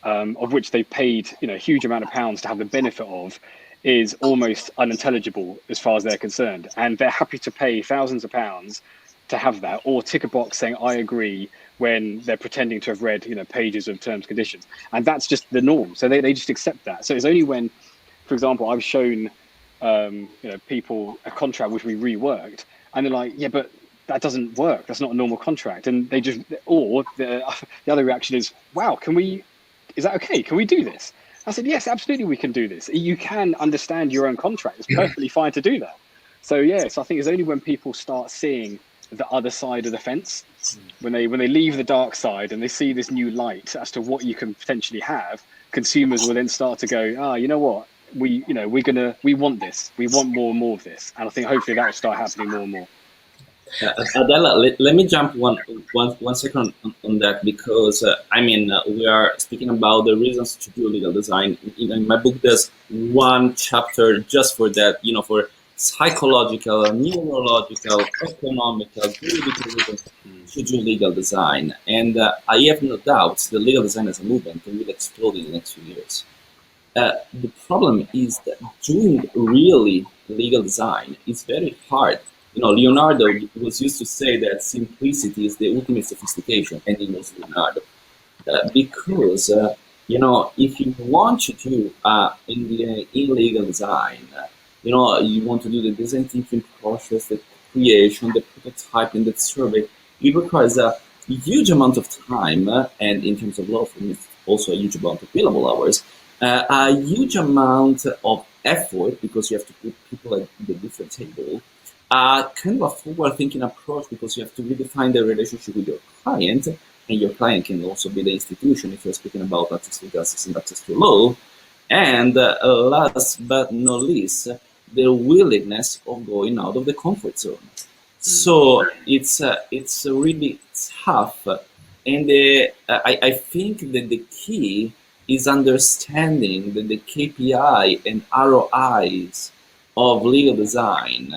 [SPEAKER 5] of which they paid, you know, a huge amount of pounds to have the benefit of, is almost unintelligible as far as they're concerned, and they're happy to pay thousands of pounds to have that, or tick a box saying I agree when they're pretending to have read, you know, pages of terms and conditions, and that's just the norm. So they just accept that. So it's only when, for example, I've shown you know, people a contract which we reworked, and they're like, yeah, but that doesn't work. That's not a normal contract, and they just, or the other reaction is, wow, is that okay? Can we do this? I said, yes, absolutely, we can do this. You can understand your own contract. It's perfectly fine to do that. So yes, I think it's only when people start seeing the other side of the fence, when they leave the dark side and they see this new light as to what you can potentially have, consumers will then start to go, you know what, we want this, we want more and more of this, and I think hopefully that will start happening more and more.
[SPEAKER 3] Adela, let me jump one second on that, because I mean, we are speaking about the reasons to do legal design. In my book, there's one chapter just for that, you know, for psychological, neurological, economical, juridical reasons to do legal design. And I have no doubts the legal design as a movement will explode in the next few years. The problem is that doing really legal design is very hard. You know, Leonardo was used to say that simplicity is the ultimate sophistication, and it was Leonardo. Because, you know, if you want to do in legal design, you know, you want to do the design thinking process, the creation, the prototyping, the survey, it requires a huge amount of time, and in terms of law firm, it's also a huge amount of billable hours, a huge amount of effort, because you have to put people at the different table, kind of a forward-thinking approach, because you have to redefine the relationship with your client, and your client can also be the institution if you're speaking about access to justice and access to law. And last but not least, the willingness of going out of the comfort zone. So it's really tough, and I think that the key is understanding that the KPI and ROIs of legal design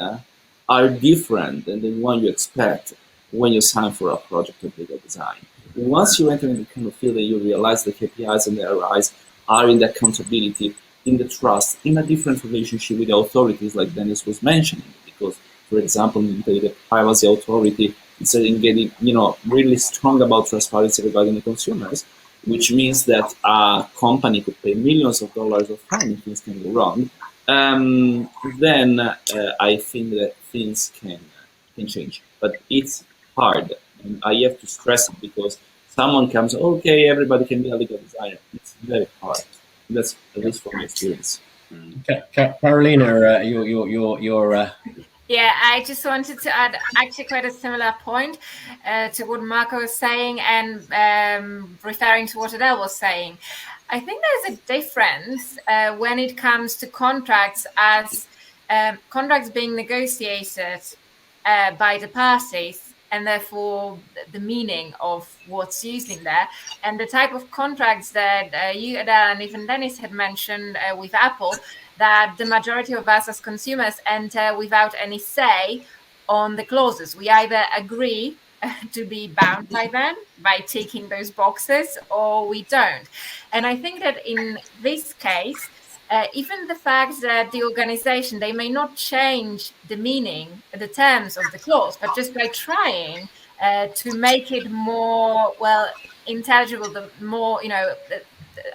[SPEAKER 3] are different than the one you expect when you sign for a project of legal design. Once you enter in the kind of field, you realize the KPIs and the ROIs are in the accountability, in the trust, in a different relationship with the authorities, like Denis was mentioning. Because, for example, in the privacy authority is getting, really strong about transparency regarding the consumers, which means that a company could pay millions of dollars of fine if things can go wrong. Then I think that things can change, but it's hard, and I have to stress it because someone comes, okay, everybody can be a legal designer. It's very hard. That's at least from my experience.
[SPEAKER 1] Karolina, your
[SPEAKER 4] Yeah, I just wanted to add actually quite a similar point to what Marco was saying and referring to what Adel was saying. I think there's a difference when it comes to contracts as contracts being negotiated by the parties and therefore the meaning of what's used in there, and the type of contracts that you, Adel, and even Denis had mentioned with Apple, that the majority of us as consumers enter without any say on the clauses. We either agree to be bound by them by ticking those boxes, or we don't. And I think that in this case, even the fact that the organization, they may not change the meaning, the terms of the clause, but just by trying to make it more, intelligible, the more,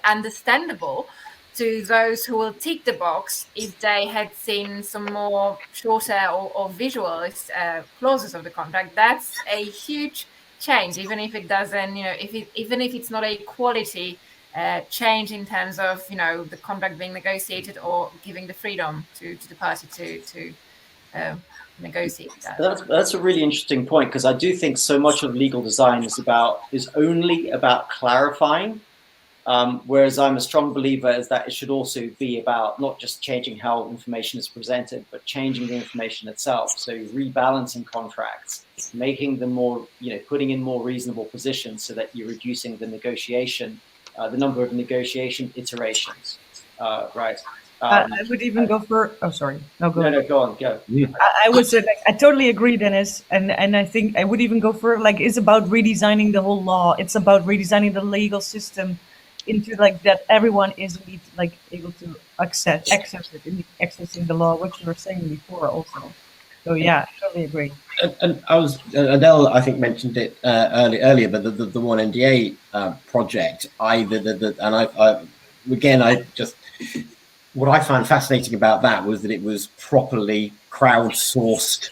[SPEAKER 4] understandable to those who will tick the box if they had seen some more shorter or visual clauses of the contract. That's a huge change, even if it doesn't, even if it's not a quality change in terms of, the contract being negotiated or giving the freedom to the party to negotiate that.
[SPEAKER 2] That's a really interesting point, because I do think so much of legal design is only about clarifying. Whereas I'm a strong believer is that it should also be about not just changing how information is presented, but changing the information itself. So rebalancing contracts, making them more, putting in more reasonable positions so that you're reducing the negotiation, the number of negotiation iterations, right?
[SPEAKER 6] I would even go for. Oh, sorry. No, go ahead.
[SPEAKER 2] No, go on. Go.
[SPEAKER 6] I would say, I totally agree, Denis, and I think I would even go for it's about redesigning the whole law. It's about redesigning the legal system into that everyone is indeed able to access it, accessing the law, which you were saying before also. So yeah, I totally agree.
[SPEAKER 1] And Adel, I think, mentioned it earlier, but the one NDA project, what I found fascinating about that was that it was properly crowdsourced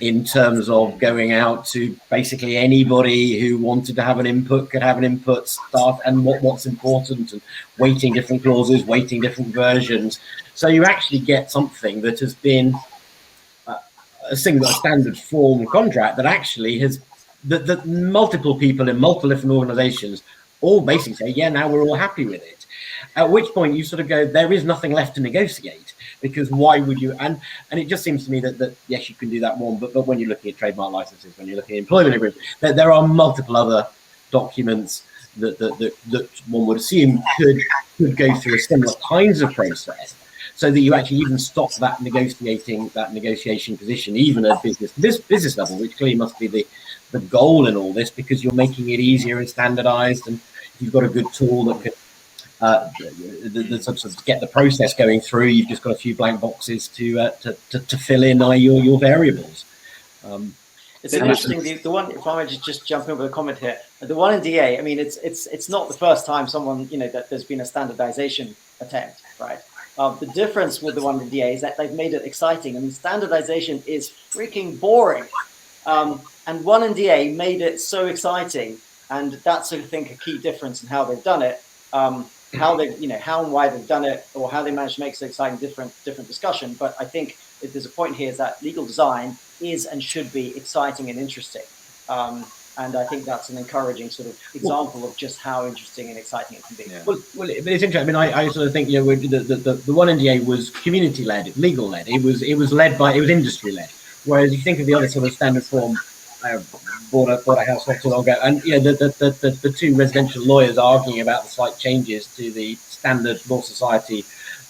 [SPEAKER 1] in terms of going out to basically anybody who wanted to have an input could have an input, start and what's important, and weighting different clauses, weighting different versions. So you actually get something that has been a standard form contract that actually has that multiple people in multiple different organizations all basically say, yeah, now we're all happy with it. At which point you sort of go, there is nothing left to negotiate, because why would you? And it just seems to me that yes, you can do that one, but when you're looking at trademark licenses, when you're looking at employment agreements, there are multiple other documents that one would assume could go through a similar kinds of process, so that you actually even stop that negotiation position, even at business level, which clearly must be the goal in all this, because you're making it easier and standardized, and if you've got a good tool that can sort of get the process going through, you've just got a few blank boxes to fill in your variables.
[SPEAKER 2] It's interesting. The one, if I may just jump in with a comment here, the one in DA. I mean, it's not the first time someone that there's been a standardization attempt, right? The difference with the one in DA is that they've made it exciting. I mean, standardization is freaking boring, and one in DA made it so exciting, and that's I think a key difference in how they've done it. How and why they've done it, or how they managed to make it so exciting, different discussion. But I think if there's a point here is that legal design is and should be exciting and interesting. And I think that's an encouraging sort of example of just how interesting and exciting it can be.
[SPEAKER 1] Yeah. Well, but it's interesting. I mean, I sort of think the one NDA was community led, legal led. It was industry led. Whereas you think of the other sort of standard form bought a house not too long ago, and the two residential lawyers arguing about the slight changes to the standard law society,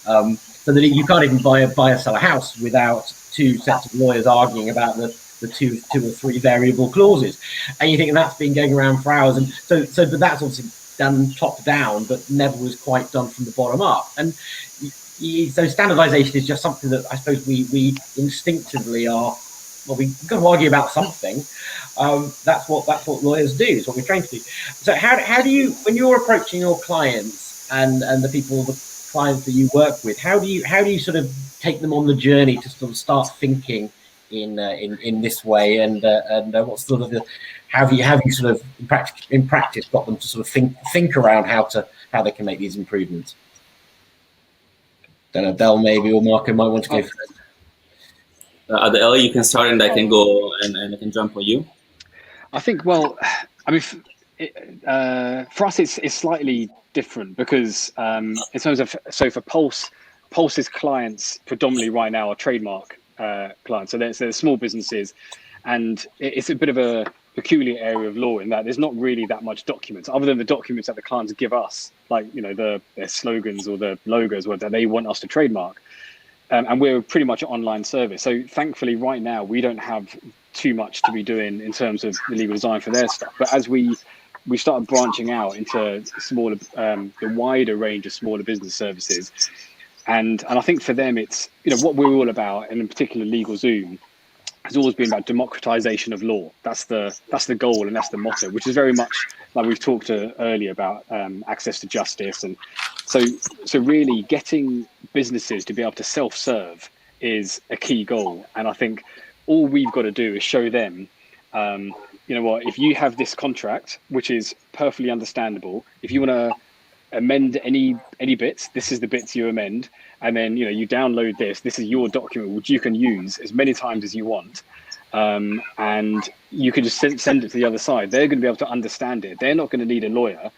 [SPEAKER 1] so that you can't even buy or sell a house without two sets of lawyers arguing about the two or three variable clauses, and you think that's been going around for hours, and but that's obviously done top down, but never was quite done from the bottom up, and. So standardization is just something that I suppose we instinctively are. Well, we've got to argue about something. That's what lawyers do. Is what we're trained to do. So how do you, when you're approaching your clients and the clients that you work with, how do you sort of take them on the journey to sort of start thinking in this way, and what's sort of have you sort of in practice got them to sort of think around how they can make these improvements? Then Adel maybe or Marco might want to go first.
[SPEAKER 3] Adel, you can start and I can go and I can jump on you.
[SPEAKER 5] I think, well, I mean, for us, it's slightly different because in terms of, so for Pulse's clients predominantly right now are trademark clients. So they're small businesses, and it's a bit of a peculiar area of law in that there's not really that much documents other than the documents that the clients give us, like their slogans or the logos that they want us to trademark, and we're pretty much an online service. So thankfully right now we don't have too much to be doing in terms of the legal design for their stuff, but as we started branching out into smaller the wider range of smaller business services, and I think for them it's what we're all about, and in particular LegalZoom has always been about democratization of law. That's the goal, and that's the motto, which is very much like we've talked earlier about access to justice. And so really getting businesses to be able to self-serve is a key goal. And I think all we've got to do is show them, if you have this contract, which is perfectly understandable, if you want to amend any bits, this is the bits you amend, and then you download this is your document which you can use as many times as you want, and you can just send it to the other side. They're going to be able to understand it. They're not going to need a lawyer.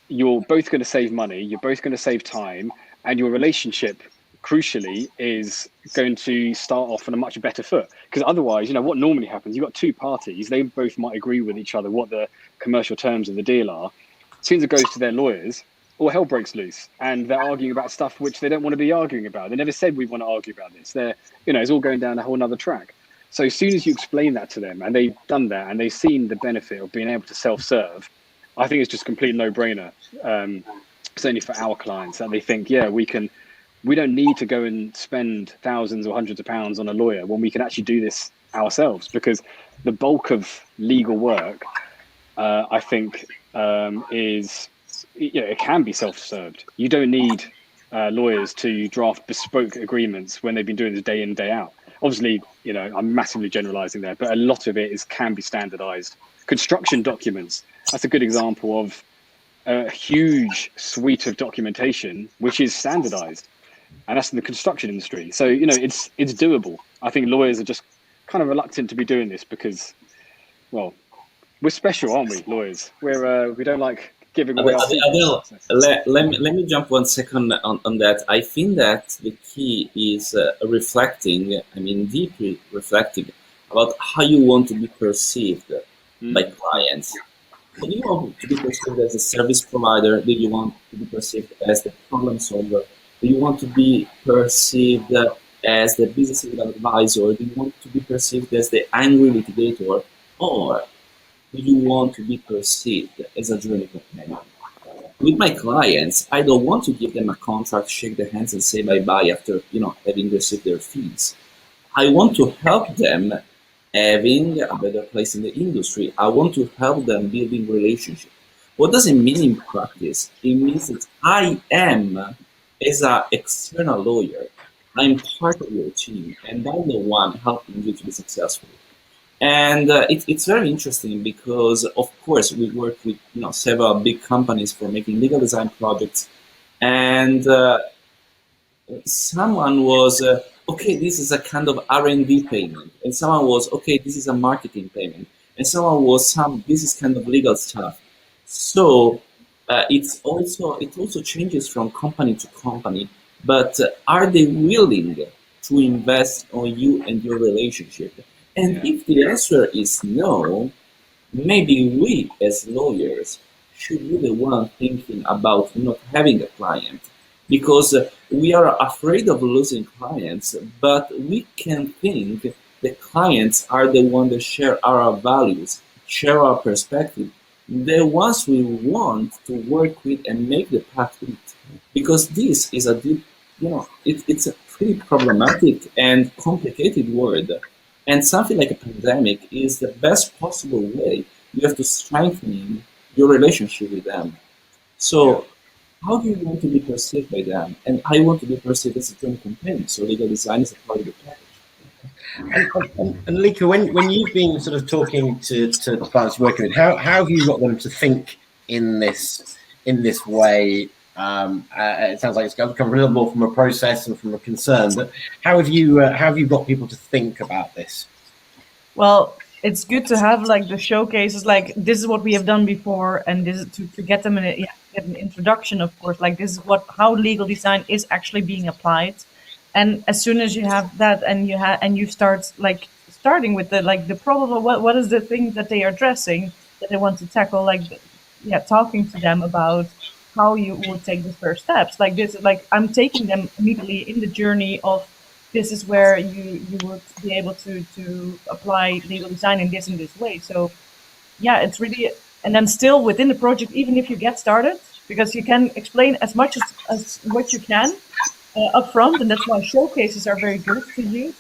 [SPEAKER 5] You're both going to save money, you're both going to save time, and your relationship crucially is going to start off on a much better foot, because otherwise what normally happens, you've got two parties, they both might agree with each other what the commercial terms of the deal are. As soon as it goes to their lawyers, all hell breaks loose, and they're arguing about stuff which they don't want to be arguing about. They never said we want to argue about this. They're, it's all going down a whole nother track. So as soon as you explain that to them, and they've done that, and they've seen the benefit of being able to self-serve, I think it's just a complete no-brainer. Certainly for our clients, that they think, we don't need to go and spend thousands or hundreds of pounds on a lawyer when we can actually do this ourselves, because the bulk of legal work, I think, is. It can be self-served. You don't need lawyers to draft bespoke agreements when they've been doing this day in, day out. Obviously, I'm massively generalizing there, but a lot of it can be standardized. Construction documents, that's a good example of a huge suite of documentation which is standardized, and that's in the construction industry. So it's doable. I think lawyers are just kind of reluctant to be doing this because, well, we're special, aren't we, lawyers? We don't like giving away our
[SPEAKER 3] Adel, let me jump 1 second on that. I think that the key is reflecting, deeply reflecting about how you want to be perceived by clients. Do you want to be perceived as a service provider? Do you want to be perceived as the problem solver? Do you want to be perceived as the business advisor? Do you want to be perceived as the angry litigator? Or do you want to be perceived as a journey companion? With my clients, I don't want to give them a contract, shake their hands, and say bye-bye after having received their fees. I want to help them having a better place in the industry. I want to help them building relationships. What does it mean in practice? It means that I am, as an external lawyer, I'm part of your team, and I'm the one helping you to be successful. And it's very interesting because, of course, we work with several big companies for making legal design projects, and someone was okay, this is a kind of R&D payment, and someone was okay, this is a marketing payment, and someone was this is kind of legal stuff. So it also changes from company to company, but are they willing to invest on you and your relationship? And if the answer is no, maybe we as lawyers should be the one thinking about not having a client, because we are afraid of losing clients, but we can think the clients are the ones that share our values, share our perspective, the ones we want to work with and make the path with. Because this is a deep, it's a pretty problematic and complicated word. And something like a pandemic is the best possible way you have to strengthen your relationship with them. So how do you want to be perceived by them? And I want to be perceived as a joint companion. So legal design is a part of the package.
[SPEAKER 1] And Lieke, when you've been sort of talking to clients you're working with, how have you got them to think in this way? It sounds like it's come a little more from a process and from a concern, but how have you got people to think about this?
[SPEAKER 6] Well, it's good to have like the showcases, like this is what we have done before, and this is to get them get an introduction, of course, like this is how legal design is actually being applied. And as soon as you have that, and you start starting with the problem of what is the thing that they are addressing that they want to tackle, talking to them about how you would take the first steps. Like this, like I'm taking them immediately in the journey of this is where you would be able to apply legal design in this way. So yeah, it's really, and then still within the project, even if you get started, because you can explain as much as what you can up front, and that's why showcases are very good to use.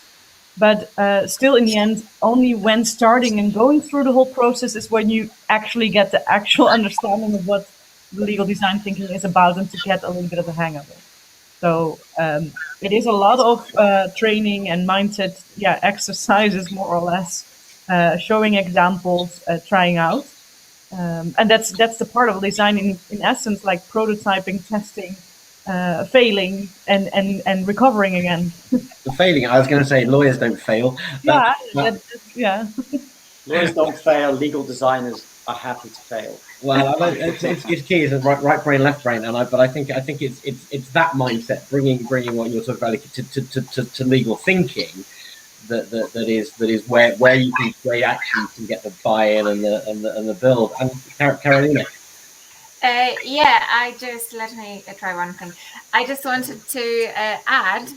[SPEAKER 6] But still, in the end, only when starting and going through the whole process is when you actually get the actual understanding of what the legal design thinking is about, and to get a little bit of a hang of it. So it is a lot of training and mindset, exercises, more or less, showing examples, trying out. And that's the part of design in essence, like prototyping, testing, failing, and recovering again.
[SPEAKER 1] The failing, I was going to say, lawyers don't fail.
[SPEAKER 2] Lawyers don't fail. Legal designers are happy to fail.
[SPEAKER 1] Well, it's key, is right brain, left brain, but I think it's that mindset, bringing what you're talking about to legal thinking, that is where you actually can get the buy-in and the build. And Karolina.
[SPEAKER 4] Let me try one thing. I just wanted to add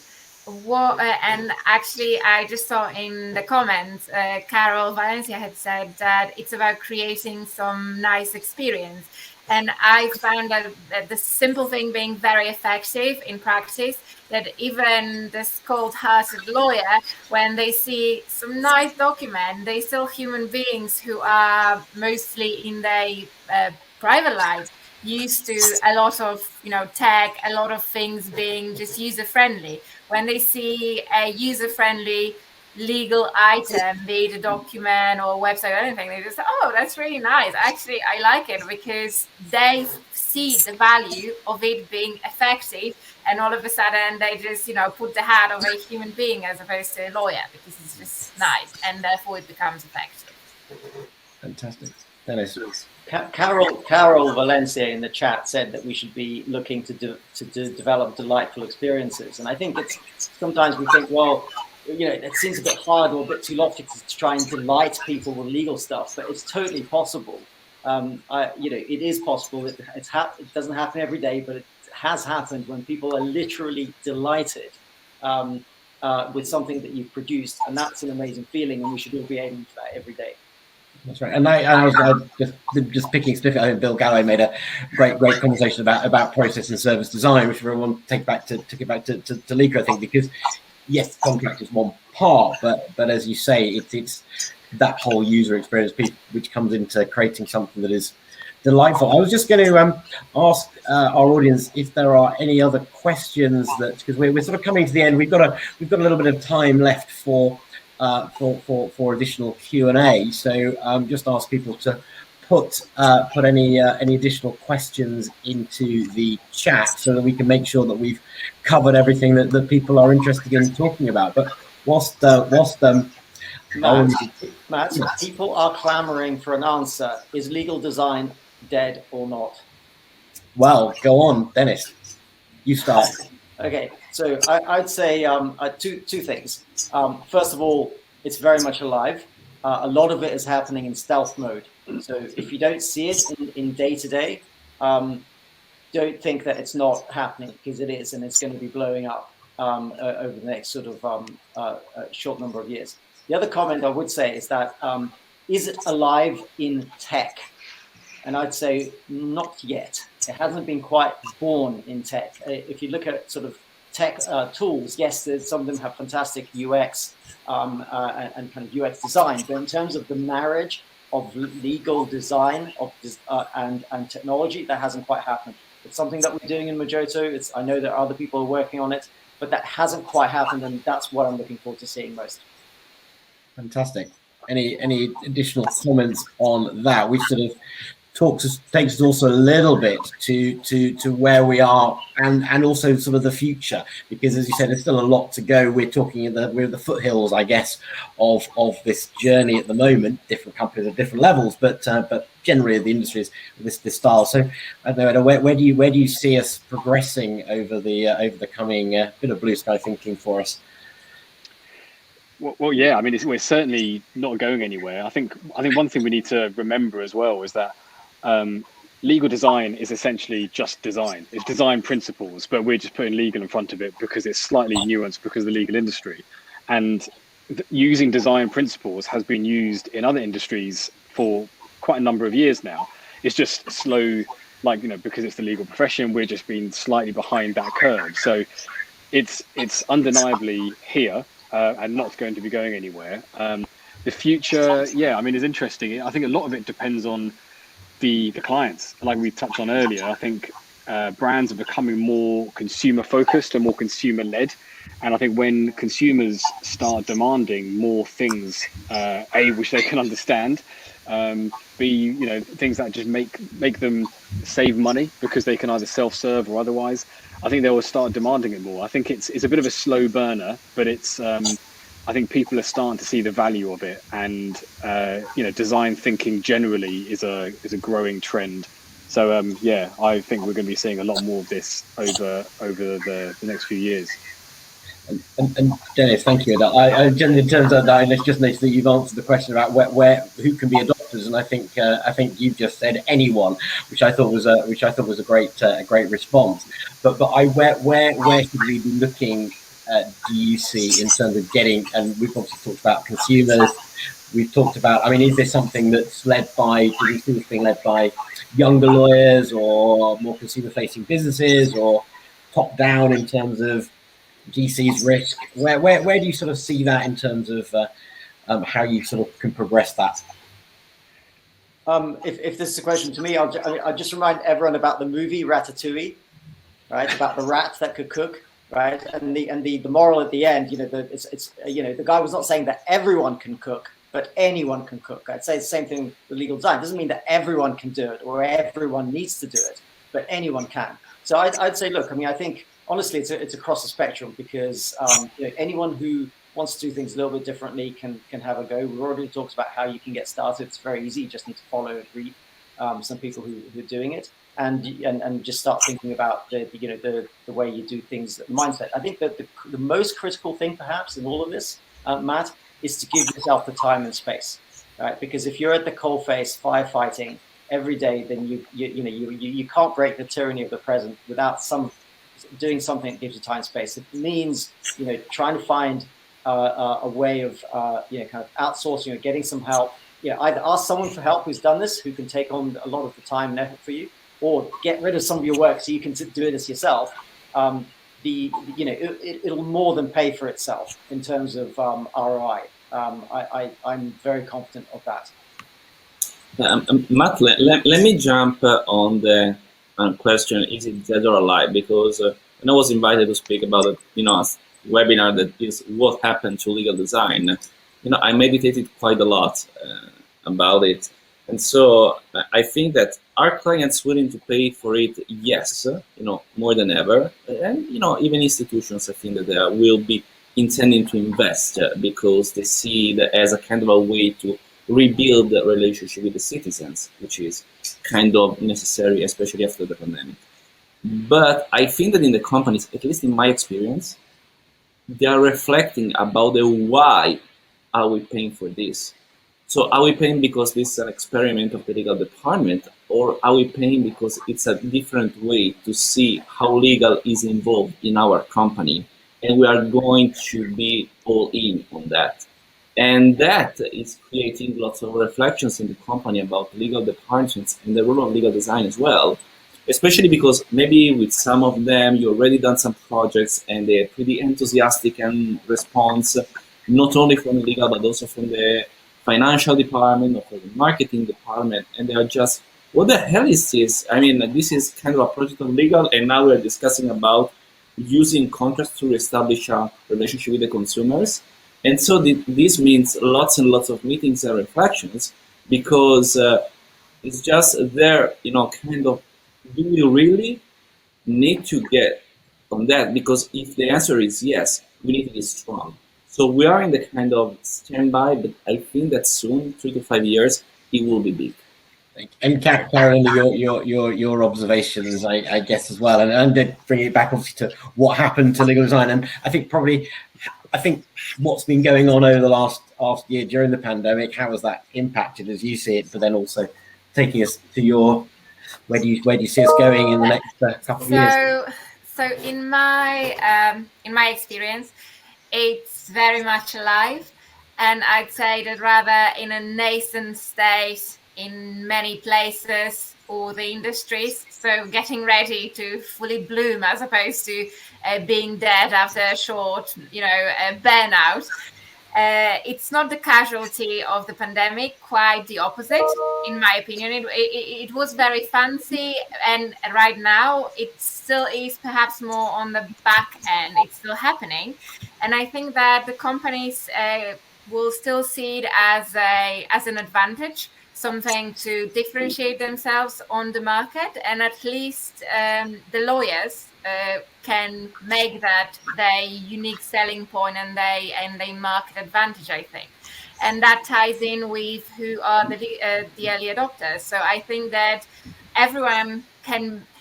[SPEAKER 4] and actually I just saw in the comments, Carol Valencia had said that it's about creating some nice experience. And I found that the simple thing being very effective in practice, that even this cold-hearted lawyer, when they see some nice document, they're still human beings who are mostly in their private life, used to a lot of tech, a lot of things being just user-friendly. When they see a user-friendly legal item, be it a document or a website or anything, they just say, oh, that's really nice. Actually, I like it, because they see the value of it being effective, and all of a sudden they just put the hat of a human being as opposed to a lawyer, because it's just nice, and therefore it becomes effective.
[SPEAKER 1] Fantastic. Denis.
[SPEAKER 2] Carol Valencia in the chat said that we should be looking to develop delightful experiences, and I think it's sometimes we think, well, it seems a bit hard or a bit too lofty to try and delight people with legal stuff, but it's totally possible. It is possible. It doesn't happen every day, but it has happened when people are literally delighted with something that you've produced, and that's an amazing feeling, and we should all be aiming for that every day.
[SPEAKER 1] That's right, and I was just picking specific. I think Bill Galloway made a great conversation about process and service design, which everyone take it back to Lieke, I think, because yes, contract is one part, but as you say, it's that whole user experience piece which comes into creating something that is delightful. I was just going to ask our audience if there are any other questions, because we're sort of coming to the end. We've got a little bit of time left for additional Q&A. So just ask people to put any additional questions into the chat so that we can make sure that we've covered everything that people are interested in talking about. But whilst
[SPEAKER 2] Matt, people are clamoring for an answer. Is legal design dead or not?
[SPEAKER 1] Well, go on, Denis. You start.
[SPEAKER 2] Okay, so I'd say two things. First of all, it's very much alive. A lot of it is happening in stealth mode. So if you don't see it in day-to-day, don't think that it's not happening, because it is, and it's going to be blowing up over the next sort of short number of years. The other comment I would say is that, is it alive in tech? And I'd say not yet. It hasn't been quite born in tech. If you look at sort of tech tools, yes, some of them have fantastic UX and kind of UX design, but in terms of the marriage of legal design and technology, that hasn't quite happened. It's something that we're doing in Majoto. I know that other people are working on it, but that hasn't quite happened, and that's what I'm looking forward to seeing most.
[SPEAKER 1] Fantastic. Any additional comments on that? We sort of takes us also a little bit to where we are and also sort of the future, because as you said, there's still a lot to go. We're talking we're at the foothills, I guess, of this journey at the moment. Different companies at different levels, but generally the industry is this style. So I don't know, where do you see us progressing over the coming bit of blue sky thinking for us?
[SPEAKER 5] Well, yeah. I mean, we're certainly not going anywhere. I think one thing we need to remember as well is that legal design is essentially just design. It's design principles, but we're just putting legal in front of it because it's slightly nuanced because of the legal industry. And using design principles has been used in other industries for quite a number of years now. It's just slow, because it's the legal profession, we're just being slightly behind that curve. So it's undeniably here and not going to be going anywhere. The future, yeah, I mean, is interesting. I think a lot of it depends on the clients. Like we touched on earlier, I think brands are becoming more consumer focused and more consumer led. And I think when consumers start demanding more things, A, which they can understand, B, things that just make them save money because they can either self-serve or otherwise, I think they will start demanding it more. I think it's a bit of a slow burner, but it's I think people are starting to see the value of it, and design thinking generally is a growing trend. So yeah, I think we're going to be seeing a lot more of this over the next few years.
[SPEAKER 1] And Dennis, thank you. I generally, in terms of that, let's just notice that you've answered the question about who can be adopters, and I think you've just said anyone, which I thought was a great response. But where should we be looking? Do you see in terms of getting? And we've obviously talked about consumers. We've talked about. I mean, is this something that's led by? Do we see this being led by younger lawyers or more consumer-facing businesses, or top down in terms of GC's risk? Where do you sort of see that in terms of how you sort of can progress that?
[SPEAKER 2] If this is a question to me, I'll just remind everyone about the movie Ratatouille, right? About the rat that could cook, right? And the moral at the end, the guy was not saying that everyone can cook, but anyone can cook. I'd say the same thing with legal design. It doesn't mean that everyone can do it or everyone needs to do it, but anyone can. So I'd say, look, I mean, I think honestly, it's across the spectrum, because anyone who wants to do things a little bit differently can have a go. We've already talked about how you can get started. It's very easy. You just need to follow and read some people who are doing it, and just start thinking about the way you do things, the mindset. I think that the most critical thing, perhaps, in all of this, Matt, is to give yourself the time and space, right? Because if you're at the coalface firefighting every day, then you can't break the tyranny of the present without doing something that gives you time and space. It means trying to find a way of kind of outsourcing or getting some help. Either ask someone for help who's done this, who can take on a lot of the time and effort for you, or get rid of some of your work so you can do it yourself. It'll more than pay for itself in terms of ROI. I'm very confident of that.
[SPEAKER 3] Matt, let me jump on the question, is it dead or alive? Because when I was invited to speak about a webinar that is what happened to legal design, I meditated quite a lot about it. And so I think that our clients willing to pay for it, yes, more than ever. And, even institutions, I think that they will be intending to invest because they see that as a kind of a way to rebuild the relationship with the citizens, which is kind of necessary, especially after the pandemic. But I think that in the companies, at least in my experience, they are reflecting about the why are we paying for this? So are we paying because this is an experiment of the legal department, or are we paying because it's a different way to see how legal is involved in our company, and we are going to be all in on that? And that is creating lots of reflections in the company about legal departments and the role of legal design as well, especially because maybe with some of them you already done some projects and they're pretty enthusiastic and response, not only from the legal but also from the financial department or from the marketing department, and they are just, what the hell is this? I mean, this is kind of a project of legal, and now we're discussing about using contracts to establish a relationship with the consumers. And so this means lots and lots of meetings and reflections, because it's just there, kind of, do we really need to get on that? Because if the answer is yes, we need to be strong. So we are in the kind of standby, but I think that soon, 3 to 5 years, it will be big.
[SPEAKER 1] And Karolina, your observations, I guess, as well, and bring it back obviously to what happened to legal design. And I think what's been going on over the last year during the pandemic, how has that impacted as you see it? But then also taking us to where do you see us going in the next couple of years?
[SPEAKER 4] So in my experience, it's very much alive, and I'd say that rather in a nascent state in many places or the industries, so getting ready to fully bloom as opposed to being dead after a short, burnout. It's not the casualty of the pandemic, quite the opposite, in my opinion. It was very fancy, and right now it still is perhaps more on the back end. It's still happening. And I think that the companies will still see it as an advantage, something to differentiate themselves on the market, and at least the lawyers can make that their unique selling point and their market advantage, I think. And that ties in with who are the early adopters. So I think that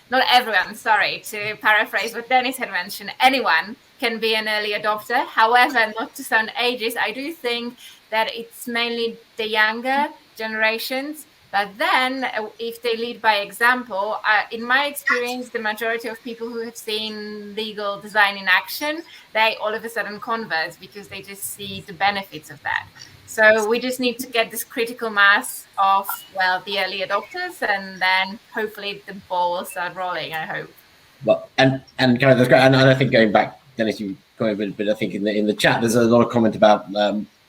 [SPEAKER 4] not everyone, sorry, to paraphrase what Denis had mentioned, anyone can be an early adopter. However, not to sound ageist, I do think that it's mainly the younger generations. But then if they lead by example, in my experience, the majority of people who have seen legal design in action, they all of a sudden convert because they just see the benefits of that. So we just need to get this critical mass of, the early adopters, and then hopefully the ball will start rolling, I hope.
[SPEAKER 1] Well, and kind of that's great. And I think going back, Denis, you go a bit, but I think in the chat there's a lot of comment about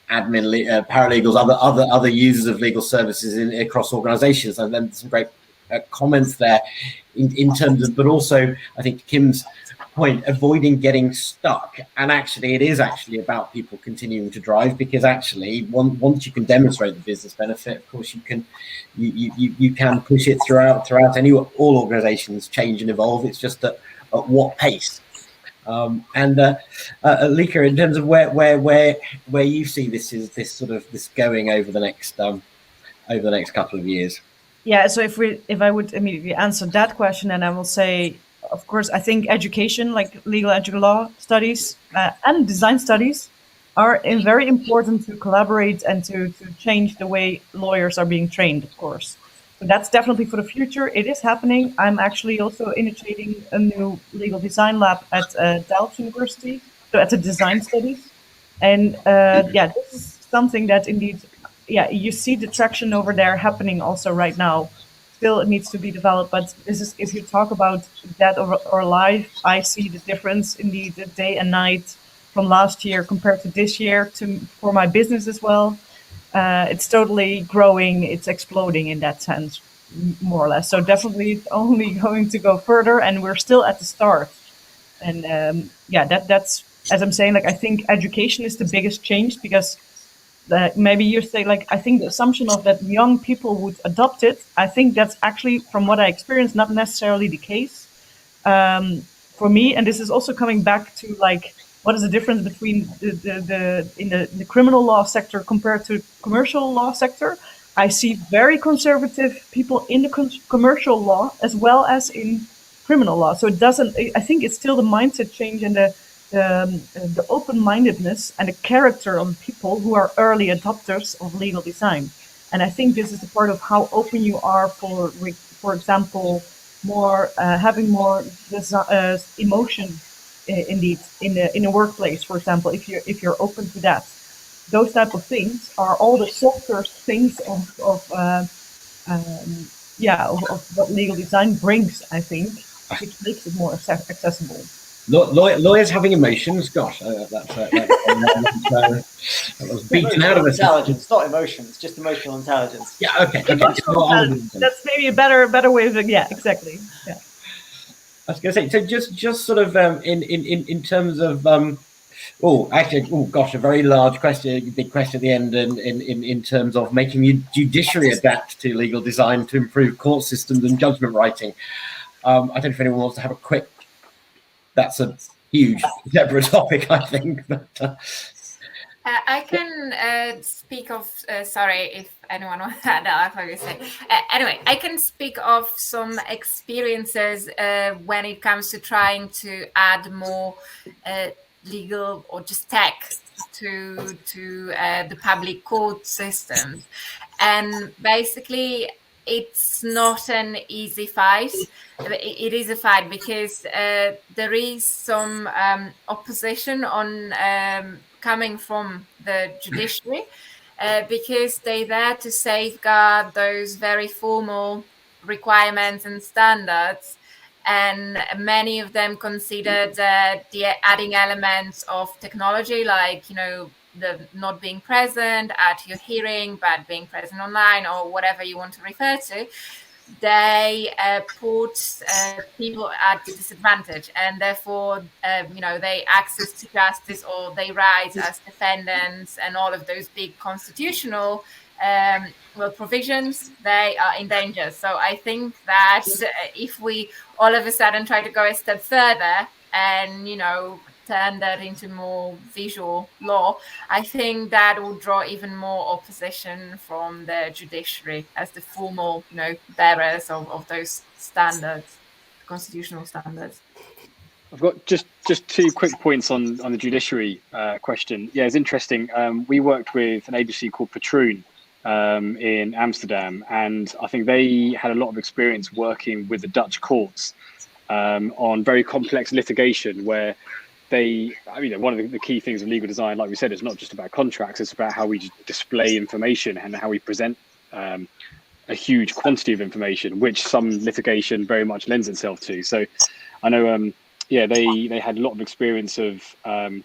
[SPEAKER 1] admin, paralegals, other users of legal services across organisations, and then some great comments there in terms of, but also I think Kim's point, avoiding getting stuck. And actually, it is actually about people continuing to drive, because actually, once you can demonstrate the business benefit, of course, you can push it throughout. All organisations change and evolve. It's just at what pace. Lieke, in terms of where you see this going over the next couple of years.
[SPEAKER 6] Yeah, so if I would immediately answer that question, then I will say, of course, I think education, like legal law studies and design studies, are very important to collaborate and to change the way lawyers are being trained, of course. So that's definitely for the future. It is happening. I'm actually also initiating a new legal design lab at Delft University, so at the design studies. And this is something that indeed, you see the traction over there happening also right now. Still, it needs to be developed, but this is, if you talk about that or life, I see the difference indeed, the day and night from last year compared to this year for my business as well. It's totally growing, it's exploding in that sense, more or less. So definitely it's only going to go further, and we're still at the start. And that's, as I'm saying, I think education is the biggest change, because maybe you say, I think the assumption of that young people would adopt it, I think that's actually, from what I experienced, not necessarily the case for me. And this is also coming back to what is the difference between the criminal law sector compared to commercial law sector. I see very conservative people in the commercial law as well as in criminal law. So I think it's still the mindset change and the open-mindedness and the character of people who are early adopters of legal design. And I think this is a part of how open you are for example, more having more emotion, indeed, in a workplace. For example, if you're open to that, those type of things are all the softer things of what legal design brings, I think, which makes it more accessible.
[SPEAKER 1] Lawyers having emotions, gosh, that was beaten out of us.
[SPEAKER 2] Intelligence, not emotions, just emotional intelligence.
[SPEAKER 1] Yeah, okay.
[SPEAKER 6] That's maybe a better way of it. Yeah, exactly. Yeah.
[SPEAKER 1] I was going to say, so just sort of in terms of a very large question, big question at the end, in terms of making the judiciary adapt to legal design to improve court systems and judgment writing. I don't know if anyone wants to have a quick. That's a huge separate topic, I think. But,
[SPEAKER 4] I can speak of, sorry if anyone wants to add up, obviously. Anyway, I can speak of some experiences when it comes to trying to add more legal or just tech to the public court system. And basically, it's not an easy fight. It is a fight because there is some opposition on coming from the judiciary because they're there to safeguard those very formal requirements and standards. And many of them consider that the adding elements of technology, like, the not being present at your hearing, but being present online or whatever you want to refer to, they put people at disadvantage, and therefore, they access to justice or they rise as defendants, and all of those big constitutional provisions, they are in danger. So I think that if we all of a sudden try to go a step further and, turn that into more visual law, I think that will draw even more opposition from the judiciary as the formal, bearers of those standards, constitutional standards.
[SPEAKER 5] I've got just 2 quick points on the judiciary question. Yeah, it's interesting. We worked with an agency called Patroon in Amsterdam, and I think they had a lot of experience working with the Dutch courts on very complex litigation where one of the key things of legal design, like we said, is not just about contracts, it's about how we display information and how we present a huge quantity of information, which some litigation very much lends itself to. So I know, they had a lot of experience of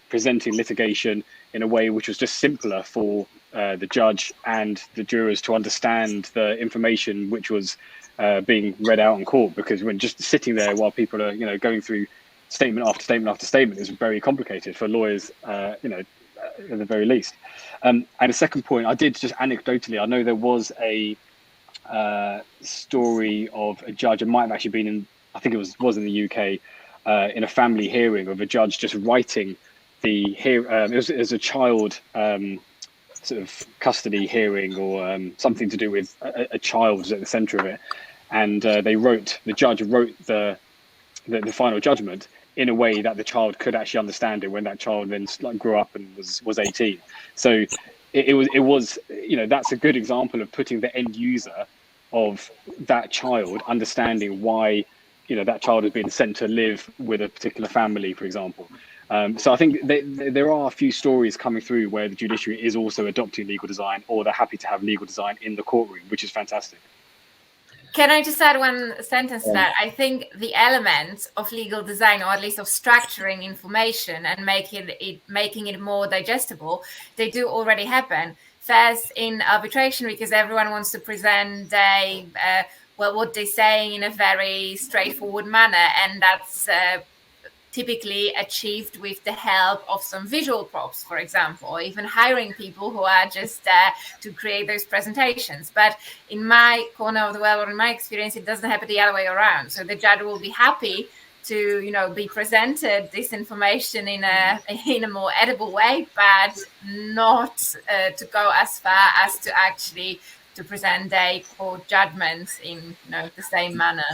[SPEAKER 5] presenting litigation in a way which was just simpler for the judge and the jurors to understand the information which was being read out in court, because when just sitting there while people are, going through statement after statement after statement is very complicated for lawyers, at the very least. And a second point, I did just anecdotally, I know there was a story of a judge, it might have actually been in, I think it was in the UK, in a family hearing of a judge just writing it was a child sort of custody hearing or something to do with a child was at the center of it. And the judge wrote the final judgment in a way that the child could actually understand it when that child then grew up and was 18. So it was that's a good example of putting the end user of that child understanding why that child has been sent to live with a particular family, for example. So I think there are a few stories coming through where the judiciary is also adopting legal design, or they're happy to have legal design in the courtroom, which is fantastic.
[SPEAKER 4] Can I just add one sentence to that? I think the elements of legal design, or at least of structuring information and making it more digestible, they do already happen. First, in arbitration, because everyone wants to present what they're saying in a very straightforward manner, and that's typically achieved with the help of some visual props, for example, or even hiring people who are just there to create those presentations. But in my corner of the world, or in my experience, it doesn't happen the other way around. So the judge will be happy to, be presented this information in a more edible way, but not to go as far as to actually to present a court judgment in the same manner.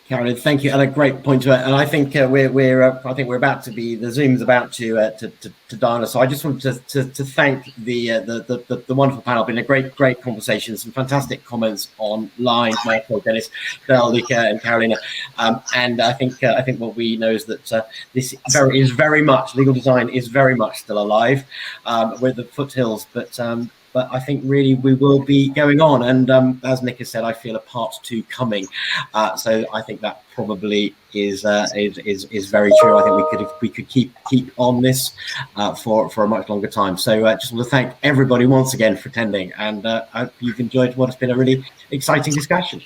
[SPEAKER 1] Karolina, thank you, and a great point to it. And I think we're about to be, the Zoom's about to die on us. So I just wanted to thank the wonderful panel. Been a great conversation, some fantastic comments online. Michael, Denis, Adel, Lieke, and Karolina. And I think what we know is that this is very much, legal design is very much still alive. With the foothills, but I think really we will be going on, and as Nick has said, I feel a part 2 coming. So I think that probably is very true. I think we could keep on this for a much longer time. So just want to thank everybody once again for attending, and I hope you've enjoyed what has been a really exciting discussion.